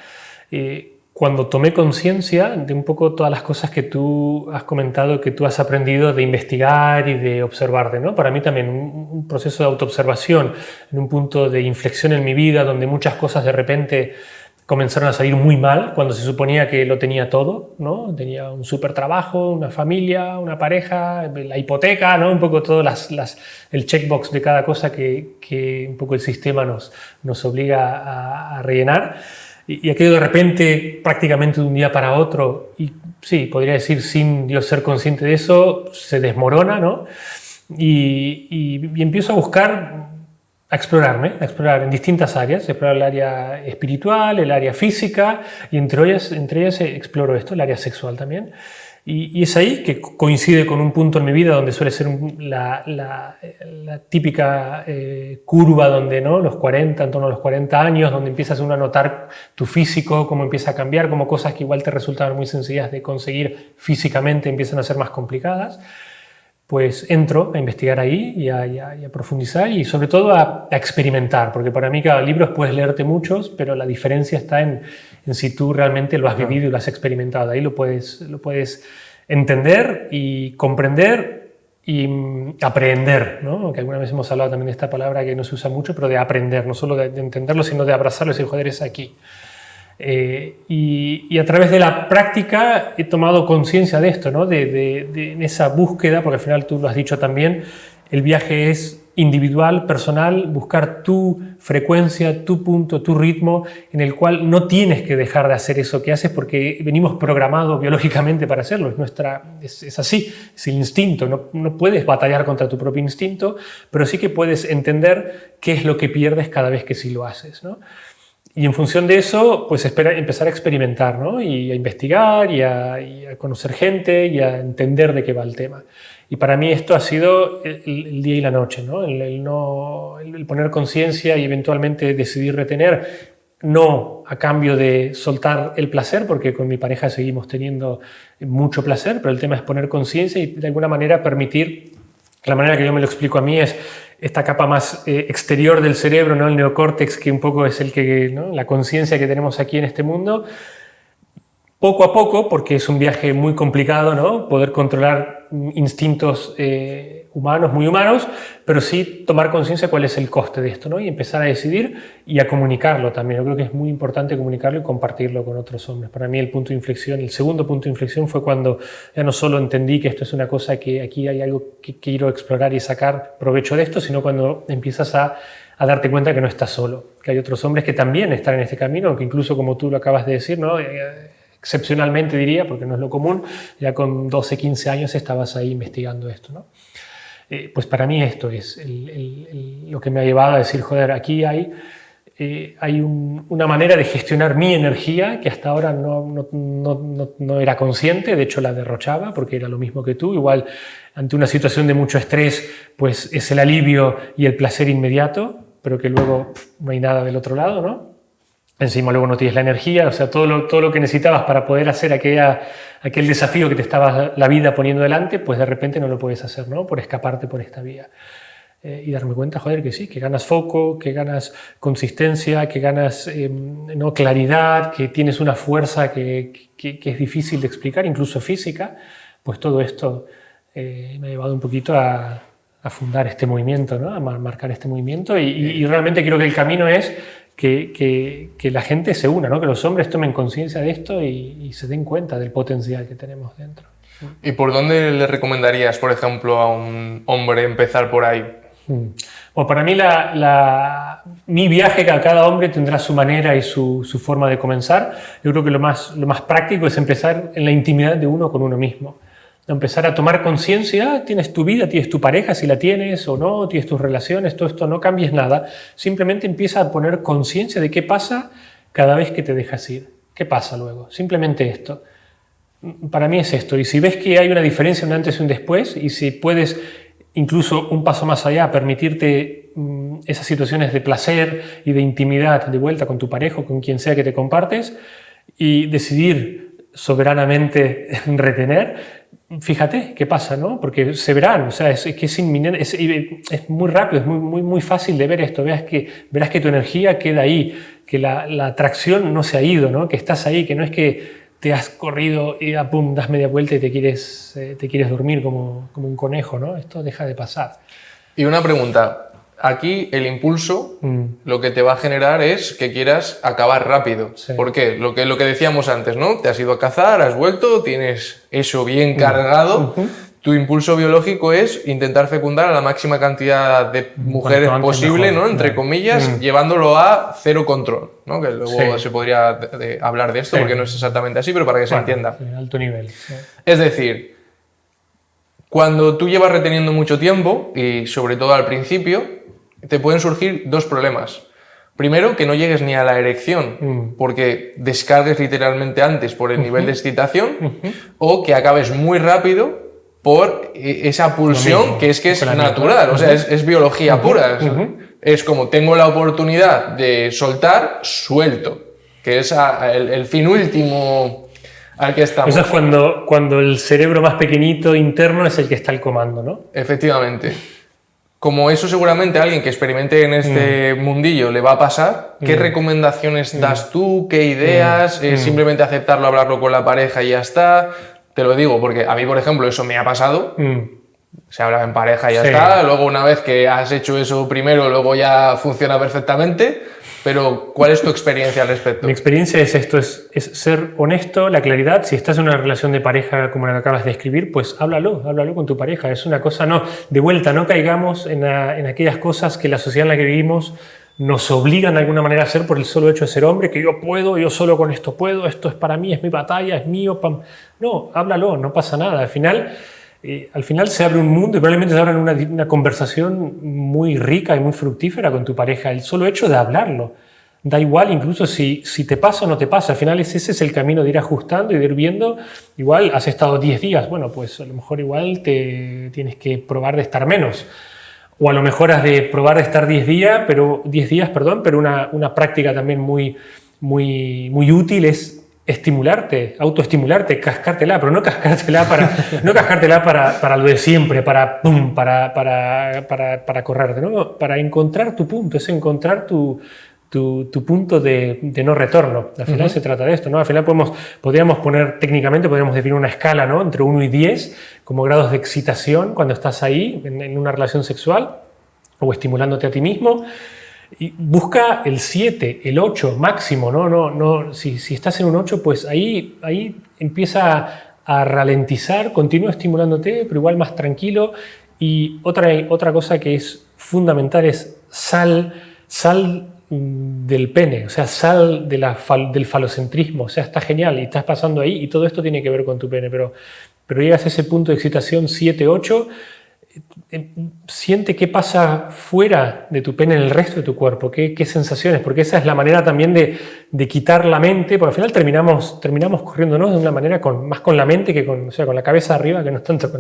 Cuando tomé conciencia de un poco todas las cosas que tú has comentado, que tú has aprendido de investigar y de observarte, ¿no? Para mí también un proceso de autoobservación, en un punto de inflexión en mi vida, donde muchas cosas de repente comenzaron a salir muy mal, cuando se suponía que lo tenía todo, ¿no? Tenía un súper trabajo, una familia, una pareja, la hipoteca, ¿no? Un poco todo el checkbox de cada cosa que un poco el sistema nos obliga a rellenar. Y aquello de repente, prácticamente de un día para otro, y sí, podría decir sin yo ser consciente de eso, se desmorona, ¿no? Y empiezo a buscar, a explorar en distintas áreas, explorar el área espiritual, el área física, y entre ellas exploro esto, el área sexual también. Y es ahí que coincide con un punto en mi vida donde suele ser la típica curva donde, ¿no? Los 40, en torno a los 40 años, donde empiezas uno a notar tu físico, cómo empieza a cambiar, cómo cosas que igual te resultaban muy sencillas de conseguir físicamente empiezan a ser más complicadas. Pues entro a investigar ahí y a profundizar y sobre todo a experimentar, porque para mí cada libro puedes leerte muchos, pero la diferencia está en si tú realmente lo has vivido y lo has experimentado. Ahí lo puedes entender y comprender y aprender, ¿no? Que alguna vez hemos hablado también de esta palabra que no se usa mucho, pero de aprender, no solo de entenderlo, sino de abrazarlo y decir, joder, es aquí. Y a través de la práctica he tomado conciencia de esto, ¿no? En esa búsqueda, porque al final tú lo has dicho también, el viaje es individual, personal, buscar tu frecuencia, tu punto, tu ritmo, en el cual no tienes que dejar de hacer eso que haces porque venimos programados biológicamente para hacerlo, es así, es el instinto, no puedes batallar contra tu propio instinto, pero sí que puedes entender qué es lo que pierdes cada vez que sí lo haces, ¿no? Y en función de eso, pues empezar a experimentar, ¿no? Y a investigar y a conocer gente y a entender de qué va el tema. Y para mí esto ha sido el día y la noche, ¿no? El poner conciencia y eventualmente decidir retener, no a cambio de soltar el placer, porque con mi pareja seguimos teniendo mucho placer, pero el tema es poner conciencia y de alguna manera permitir, la manera que yo me lo explico a mí es esta capa más exterior del cerebro, ¿no? El neocórtex, que un poco es ¿no? La conciencia que tenemos aquí en este mundo, poco a poco, porque es un viaje muy complicado, ¿no? Poder controlar instintos humanos, muy humanos, pero sí tomar conciencia cuál es el coste de esto, ¿no? Y empezar a decidir y a comunicarlo también. Yo creo que es muy importante comunicarlo y compartirlo con otros hombres. Para mí el punto de inflexión, el segundo punto de inflexión fue cuando ya no solo entendí que esto es una cosa que aquí hay algo que quiero explorar y sacar provecho de esto, sino cuando empiezas a darte cuenta que no estás solo, que hay otros hombres que también están en este camino, aunque incluso como tú lo acabas de decir, ¿no? Excepcionalmente diría, porque no es lo común, ya con 12, 15 años estabas ahí investigando esto, ¿no? Pues para mí esto es lo que me ha llevado a decir, joder, aquí hay una manera de gestionar mi energía que hasta ahora no era consciente, de hecho la derrochaba porque era lo mismo que tú, igual ante una situación de mucho estrés, pues es el alivio y el placer inmediato, pero que luego no hay nada del otro lado, ¿no? Encima luego no tienes la energía, o sea, todo lo que necesitabas para poder hacer aquel desafío que te estaba la vida poniendo delante, pues de repente no lo puedes hacer, ¿no? Por escaparte por esta vía. Y darme cuenta, joder, que sí, que ganas foco, que ganas consistencia, que ganas ¿no? claridad, que tienes una fuerza que es difícil de explicar, incluso física, pues todo esto me ha llevado un poquito a fundar este movimiento, ¿no? A marcar este movimiento y realmente creo que el camino es que la gente se una, ¿no? Que los hombres tomen conciencia de esto y se den cuenta del potencial que tenemos dentro. ¿Y por dónde le recomendarías, por ejemplo, a un hombre empezar por ahí? Bueno, para mí mi viaje, que a cada hombre tendrá su manera y su forma de comenzar. Yo creo que lo más práctico es empezar en la intimidad de uno con uno mismo. Empezar a tomar conciencia, tienes tu vida, tienes tu pareja, si la tienes o no, tienes tus relaciones, todo esto, no cambies nada. Simplemente empieza a poner conciencia de qué pasa cada vez que te dejas ir. ¿Qué pasa luego? Simplemente esto. Para mí es esto. Y si ves que hay una diferencia, un antes y un después, y si puedes incluso un paso más allá, permitirte esas situaciones de placer y de intimidad de vuelta con tu pareja o con quien sea que te compartes y decidir soberanamente retener, fíjate qué pasa, ¿no? Porque se verán, o sea, es que es inminente, es muy rápido, es muy fácil de ver esto. Verás que tu energía queda ahí, que la atracción no se ha ido, ¿no? Que estás ahí, que no es que te has corrido y pum, das media vuelta y te quieres dormir como un conejo, ¿no? Esto deja de pasar. Y una pregunta. Aquí el impulso lo que te va a generar es que quieras acabar rápido. Sí. ¿Por qué? Lo que decíamos antes, ¿no? Te has ido a cazar, has vuelto, tienes eso bien cargado. Tu impulso biológico es intentar fecundar a la máxima cantidad de mujeres posible, mejor, ¿no? Entre comillas, llevándolo a cero control, ¿no? Que luego se podría hablar de esto porque no es exactamente así, pero para que se entienda. Alto nivel. Sí. Es decir, cuando tú llevas reteniendo mucho tiempo, y sobre todo al principio, te pueden surgir dos problemas. Primero, que no llegues ni a la erección, porque descargues literalmente antes por el nivel de excitación, o que acabes muy rápido por esa pulsión que es natural, o sea, es biología pura. Es como tengo la oportunidad de soltar, suelto, que es el fin último al que estamos. Eso es cuando el cerebro más pequeñito interno es el que está al comando, ¿no? Efectivamente. Como eso seguramente a alguien que experimente en este mundillo le va a pasar, ¿qué recomendaciones das tú? ¿Qué ideas? ¿Simplemente aceptarlo, hablarlo con la pareja y ya está? Te lo digo porque a mí, por ejemplo, eso me ha pasado. Se habla en pareja y ya está. Luego, una vez que has hecho eso primero, luego ya funciona perfectamente. Pero, ¿cuál es tu experiencia al respecto? Mi experiencia es esto, es ser honesto, la claridad. Si estás en una relación de pareja como la que acabas de escribir, pues háblalo con tu pareja. Es una cosa, de vuelta, no caigamos en aquellas cosas que la sociedad en la que vivimos nos obligan de alguna manera a hacer por el solo hecho de ser hombre, que yo puedo, yo solo con esto puedo, esto es para mí, es mi batalla, es mío. No, háblalo, no pasa nada. Al final se abre un mundo y probablemente se abra una conversación muy rica y muy fructífera con tu pareja. El solo hecho de hablarlo. Da igual incluso si te pasa o no te pasa. Al final ese es el camino de ir ajustando y de ir viendo. Igual has estado 10 días. Bueno, pues a lo mejor igual te tienes que probar de estar menos. O a lo mejor has de probar de estar 10 días, pero una práctica también muy útil es autoestimularte, cascártela, pero no cascártela para lo de siempre, para correrte, ¿no? Para encontrar tu punto, es encontrar tu punto de no retorno. Al final se trata de esto, ¿no? Al final podríamos definir una escala, ¿no? Entre 1 y 10 como grados de excitación cuando estás ahí en una relación sexual o estimulándote a ti mismo. Y busca el 7, el 8 máximo, ¿no? Si estás en un 8, pues ahí empieza a ralentizar, continúa estimulándote, pero igual más tranquilo. Y otra cosa que es fundamental es sal del pene, o sea, sal del falocentrismo, o sea, está genial y estás pasando ahí y todo esto tiene que ver con tu pene, pero llegas a ese punto de excitación 7, 8, siente qué pasa fuera de tu pene en el resto de tu cuerpo, qué sensaciones, porque esa es la manera también de quitar la mente, porque al final terminamos corriéndonos de una manera más con la mente que con la cabeza arriba, que no es tanto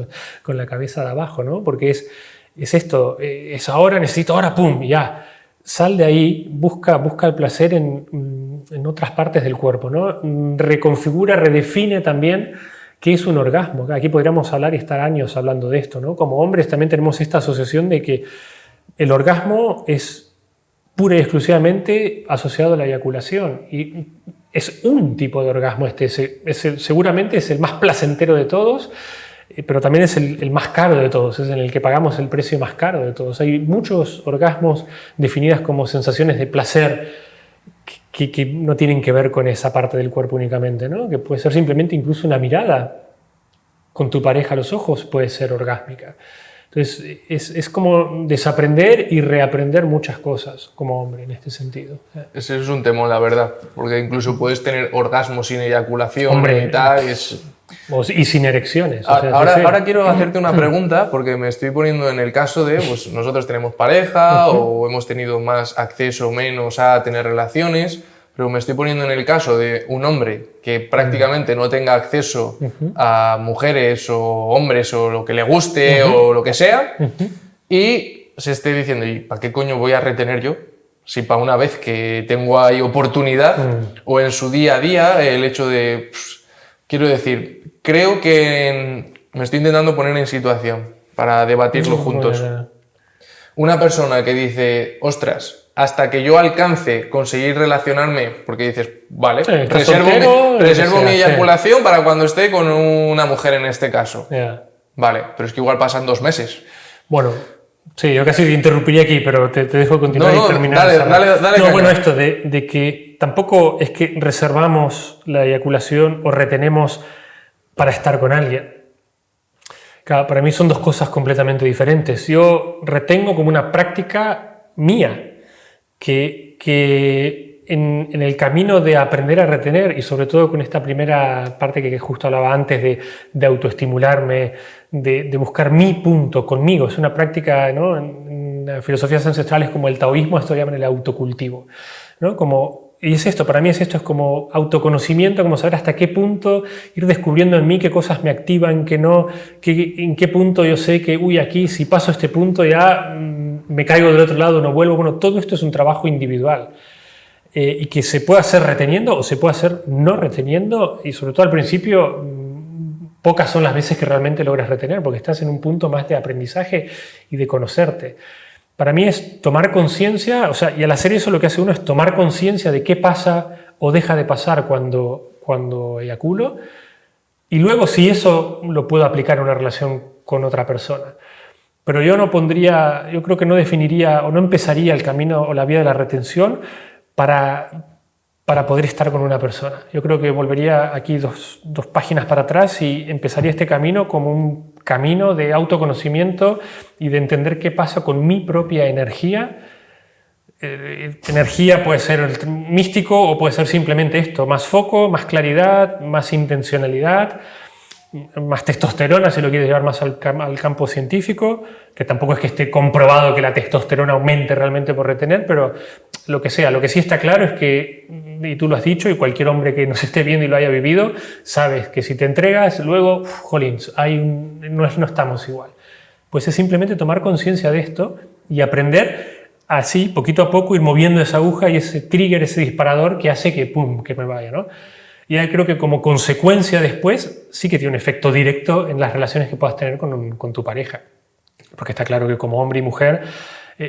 con la cabeza de abajo, ¿no? Porque es esto, es ahora, necesito ahora, pum, y ya. Sal de ahí, busca el placer en otras partes del cuerpo, ¿no? Reconfigura, redefine también qué es un orgasmo. Aquí podríamos hablar y estar años hablando de esto, ¿no? Como hombres también tenemos esta asociación de que el orgasmo es pura y exclusivamente asociado a la eyaculación. Y es un tipo de orgasmo seguramente es el más placentero de todos, pero también es el más caro de todos, es en el que pagamos el precio más caro de todos. Hay muchos orgasmos definidos como sensaciones de placer que no tienen que ver con esa parte del cuerpo únicamente, ¿no? Que puede ser simplemente incluso una mirada con tu pareja a los ojos puede ser orgásmica. Entonces es como desaprender y reaprender muchas cosas como hombre en este sentido. Ese es un temor, la verdad, porque incluso puedes tener orgasmos sin eyaculación, hombre, y tal, y sin erecciones. Ahora quiero hacerte una pregunta, porque me estoy poniendo en el caso de, pues nosotros tenemos pareja o hemos tenido más acceso o menos a tener relaciones, pero me estoy poniendo en el caso de un hombre que prácticamente no tenga acceso a mujeres o hombres o lo que le guste o lo que sea, y se esté diciendo, ¿y para qué coño voy a retener yo? Si para una vez que tengo ahí oportunidad, o en su día a día el hecho de... Quiero decir, creo que me estoy intentando poner en situación para debatirlo juntos. Bueno, Una persona que dice, ostras, hasta que yo alcance conseguir relacionarme, porque dices, vale, sí, estás soltero, lo que reservo mi sea, eyaculación para cuando esté con una mujer en este caso. ya. Vale, pero es que igual pasan 2 meses. Bueno, sí, yo casi te interrumpiría aquí, pero te dejo continuar No, y terminar. dale, esa- dale No, caña. bueno, esto de que tampoco es que reservamos la eyaculación o retenemos para estar con alguien. Claro, para mí son dos cosas completamente diferentes. Yo retengo como una práctica mía, que en el camino de aprender a retener, y sobre todo con esta primera parte que justo hablaba antes de autoestimularme, de buscar mi punto conmigo, es una práctica, ¿no? En las filosofías ancestrales como el taoísmo, esto lo llaman el autocultivo, ¿no? Y es esto, para mí es como autoconocimiento, como saber hasta qué punto ir descubriendo en mí qué cosas me activan, qué no, en qué punto yo sé que, uy, aquí si paso este punto ya me caigo del otro lado, no vuelvo. Bueno, todo esto es un trabajo individual y que se puede hacer reteniendo o se puede hacer no reteniendo, y sobre todo al principio pocas son las veces que realmente logras retener porque estás en un punto más de aprendizaje y de conocerte. Para mí es tomar conciencia, o sea, y al hacer eso lo que hace uno es tomar conciencia de qué pasa o deja de pasar cuando eyaculo, y luego si eso lo puedo aplicar en una relación con otra persona. Pero yo yo creo que no definiría o no empezaría el camino o la vía de la retención para poder estar con una persona. Yo creo que volvería aquí dos páginas para atrás y empezaría este camino como un camino de autoconocimiento y de entender qué pasa con mi propia energía. Energía puede ser místico o puede ser simplemente esto, más foco, más claridad, más intencionalidad, más testosterona, si lo quieres llevar más al campo científico, que tampoco es que esté comprobado que la testosterona aumente realmente por retener, pero lo que sea. Lo que sí está claro es que, y tú lo has dicho, y cualquier hombre que nos esté viendo y lo haya vivido, sabes que si te entregas, luego, jolins, no estamos igual. Pues es simplemente tomar conciencia de esto y aprender así, poquito a poco, ir moviendo esa aguja y ese trigger, ese disparador que hace que, ¡pum!, que me vaya, ¿no? Y ahí creo que como consecuencia después sí que tiene un efecto directo en las relaciones que puedas tener con tu pareja. Porque está claro que como hombre y mujer,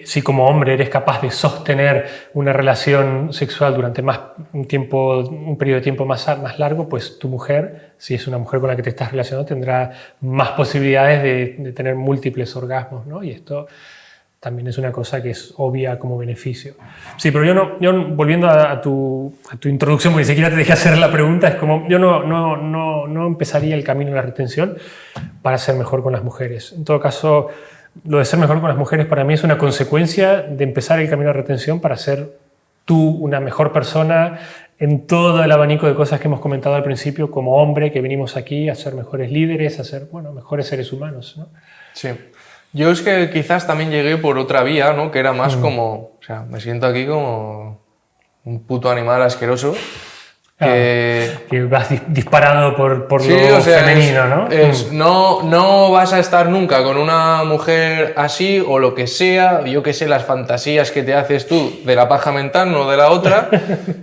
si como hombre eres capaz de sostener una relación sexual durante un periodo de tiempo más largo, pues tu mujer, si es una mujer con la que te estás relacionando, tendrá más posibilidades de tener múltiples orgasmos, ¿no? Y esto también es una cosa que es obvia como beneficio. Sí, pero yo volviendo a tu introducción, porque ni siquiera te dejé hacer la pregunta, es como yo no empezaría el camino de la retención para ser mejor con las mujeres. En todo caso, lo de ser mejor con las mujeres para mí es una consecuencia de empezar el camino de retención para ser tú una mejor persona en todo el abanico de cosas que hemos comentado al principio, como hombre que venimos aquí a ser mejores líderes, a ser mejores seres humanos, ¿no? Sí. Yo es que quizás también llegué por otra vía, ¿no? Que era más como... O sea, me siento aquí como un puto animal asqueroso. Que vas disparado por Sí, lo o sea, femenino, ¿no? No vas a estar nunca con una mujer así o lo que sea, yo que sé, las fantasías que te haces tú de la paja mental, no de la otra,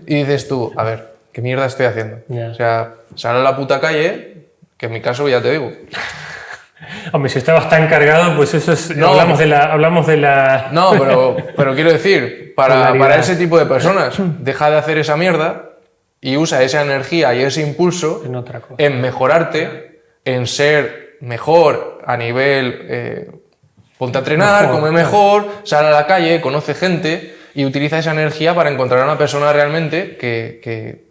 y dices tú, a ver, ¿qué mierda estoy haciendo? Ya. O sea, sal a la puta calle, que en mi caso ya te digo... Hombre, si estabas tan cargado, pues eso es... No, hablamos de la... No, pero quiero decir, para ese tipo de personas, deja de hacer esa mierda y usa esa energía y ese impulso En otra cosa. en mejorarte, en ser mejor a nivel... ponte a entrenar, Mejor, come mejor, sal a la calle, conoce gente y utiliza esa energía para encontrar a una persona realmente que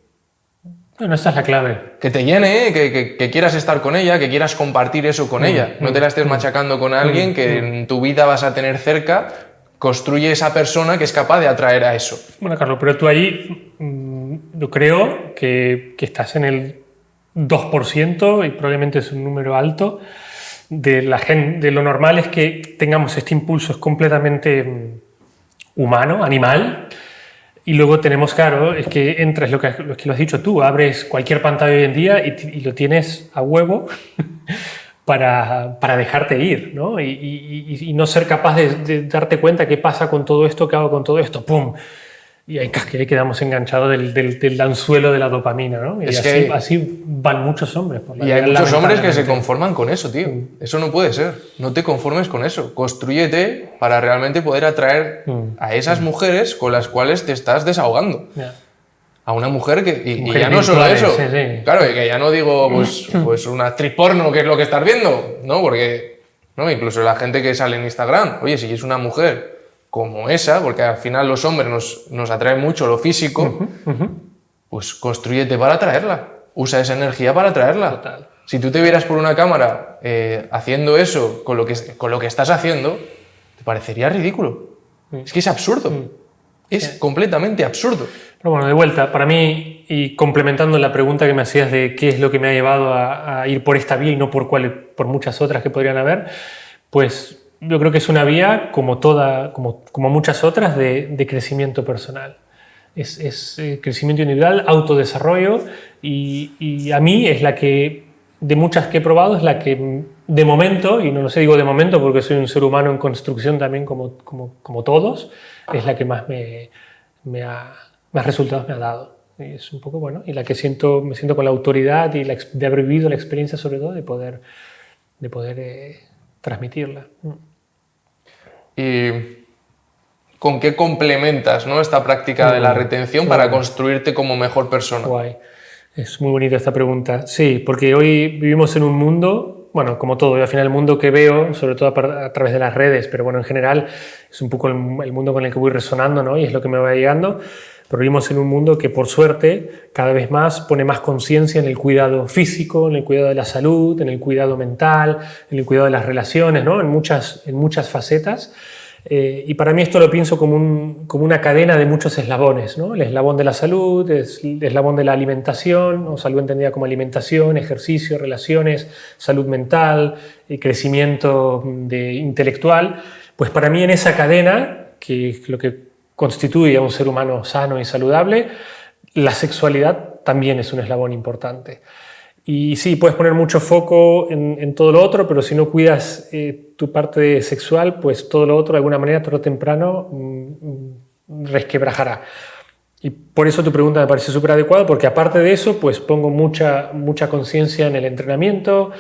Bueno, esta es la clave. que te llene, que quieras estar con ella, que quieras compartir eso con ella. No te la estés machacando con alguien que en tu vida vas a tener cerca. Construye esa persona que es capaz de atraer a eso. Bueno, Carlos, pero tú ahí yo creo que estás en el 2% y probablemente es un número alto de la gente. De lo normal es que tengamos este impulso, es completamente humano, animal. Y luego tenemos, claro, es que entras, lo que lo has dicho tú, abres cualquier pantalla hoy en día y lo tienes a huevo para dejarte ir, ¿no? Y no ser capaz de darte cuenta qué pasa con todo esto, qué hago con todo esto, ¡pum! ahí quedamos enganchados del anzuelo de la dopamina, ¿no? Y así van muchos hombres. Y hay muchos hombres que se conforman con eso, tío. Eso no puede ser. No te conformes con eso. Constrúyete para realmente poder atraer a esas mujeres con las cuales te estás desahogando. A una mujer que... Y ya no solo eso. Sí. Claro, que ya no digo pues una actriz porno, que es lo que estás viendo, ¿no? Porque ¿no? Incluso la gente que sale en Instagram, oye, si es una mujer como esa, porque al final los hombres nos atrae mucho lo físico, pues constrúyete para atraerla. Usa esa energía para atraerla. Total. Si tú te vieras por una cámara haciendo eso con lo que estás haciendo, te parecería ridículo. Es que es absurdo. Es completamente absurdo. Pero bueno, de vuelta, para mí, y complementando la pregunta que me hacías de qué es lo que me ha llevado a ir por esta vía y no por muchas otras que podrían haber, pues yo creo que es una vía como muchas otras de crecimiento personal. Es crecimiento individual, autodesarrollo y a mí es la que, de muchas que he probado, es la que de momento, y no lo sé, digo de momento porque soy un ser humano en construcción también como todos, es la que más más resultados me ha dado. Y es un poco bueno, y la que me siento con la autoridad y de haber vivido la experiencia sobre todo, de poder transmitirla. ¿Y con qué complementas, ¿no?, esta práctica de la retención para construirte como mejor persona? Guay. Es muy bonita esta pregunta. Sí, porque hoy vivimos en un mundo, bueno, como todo, y al final el mundo que veo, sobre todo a través de las redes, pero bueno, en general es un poco el mundo con el que voy resonando, ¿no? Y es lo que me va llegando. Pero vivimos en un mundo que, por suerte, cada vez más pone más conciencia en el cuidado físico, en el cuidado de la salud, en el cuidado mental, en el cuidado de las relaciones, ¿no? En muchas facetas. Y para mí esto lo pienso como una cadena de muchos eslabones, ¿no? El eslabón de la salud, el eslabón de la alimentación, o salud entendida como alimentación, ejercicio, relaciones, salud mental, crecimiento intelectual. Pues para mí en esa cadena, que es lo que constituye a un ser humano sano y saludable, la sexualidad también es un eslabón importante. Y sí, puedes poner mucho foco en todo lo otro, pero si no cuidas tu parte sexual, pues todo lo otro de alguna manera, tarde o temprano, resquebrajará. Y por eso tu pregunta me parece súper adecuada, porque aparte de eso, pues pongo mucha conciencia en el entrenamiento.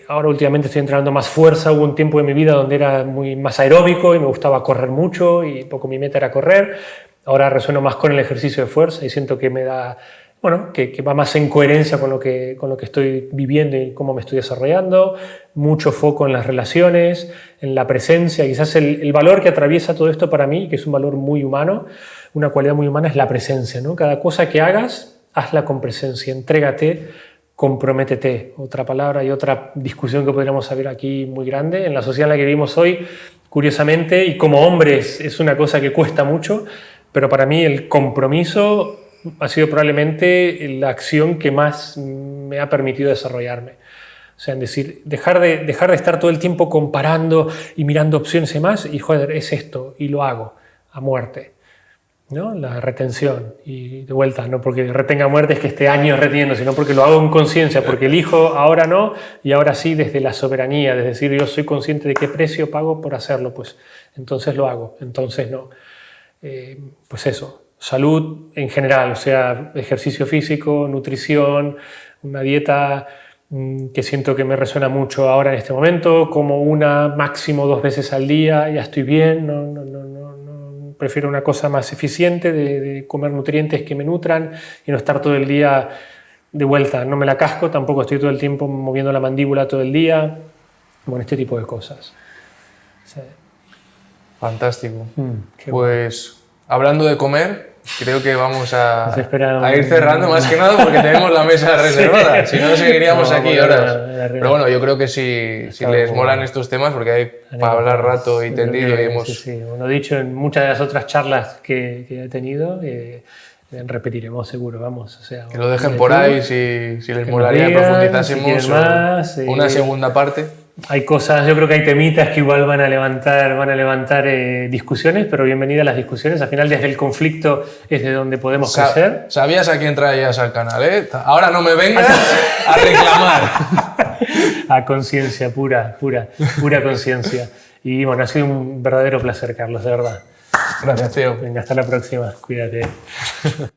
Ahora últimamente estoy entrenando más fuerza. Hubo un tiempo de mi vida donde era más aeróbico y me gustaba correr mucho y poco mi meta era correr. Ahora resueno más con el ejercicio de fuerza y siento que me da, bueno, que va más en coherencia con lo que estoy viviendo y cómo me estoy desarrollando. Mucho foco en las relaciones, en la presencia. Quizás el valor que atraviesa todo esto para mí, que es un valor muy humano, una cualidad muy humana, es la presencia, ¿no? Cada cosa que hagas, hazla con presencia, entrégate, comprométete. Otra palabra y otra discusión que podríamos abrir aquí muy grande. En la sociedad en la que vivimos hoy, curiosamente, y como hombres es una cosa que cuesta mucho, pero para mí el compromiso ha sido probablemente la acción que más me ha permitido desarrollarme. O sea, en decir, dejar de estar todo el tiempo comparando y mirando opciones y más, y joder, es esto, y lo hago a muerte, ¿no? La retención, y de vuelta, no porque retenga muerte es que esté años reteniendo, sino porque lo hago en conciencia, porque elijo ahora no, y ahora sí desde la soberanía, es decir, yo soy consciente de qué precio pago por hacerlo, pues entonces lo hago, entonces no. Pues eso. Salud en general, o sea, ejercicio físico, nutrición, una dieta que siento que me resuena mucho ahora en este momento, como máximo 2 veces al día, ya estoy bien, no, prefiero una cosa más eficiente de comer nutrientes que me nutran y no estar todo el día de vuelta, no me la casco, tampoco estoy todo el tiempo moviendo la mandíbula todo el día, bueno, este tipo de cosas. Sí. Fantástico. Pues hablando de comer, creo que vamos a ir cerrando más que nada porque tenemos la mesa reservada. Si no, seguiríamos aquí horas. Pero bueno, yo creo que si les molan estos temas, porque hay para hablar rato y tendido. Sí. Bueno, dicho en muchas de las otras charlas que he tenido, repetiremos seguro, vamos. O sea, que lo dejen por ahí si les molaría profundizásemos si una segunda parte. Hay cosas, yo creo que hay temitas que igual van a levantar discusiones, pero bienvenidas las discusiones. Al final, desde el conflicto es de donde podemos crecer. ¿Sabías a quién traías al canal, eh? Ahora no me vengas a reclamar. A conciencia, pura conciencia. Y bueno, ha sido un verdadero placer, Carlos, de verdad. Gracias, Teo. Venga, hasta la próxima. Cuídate.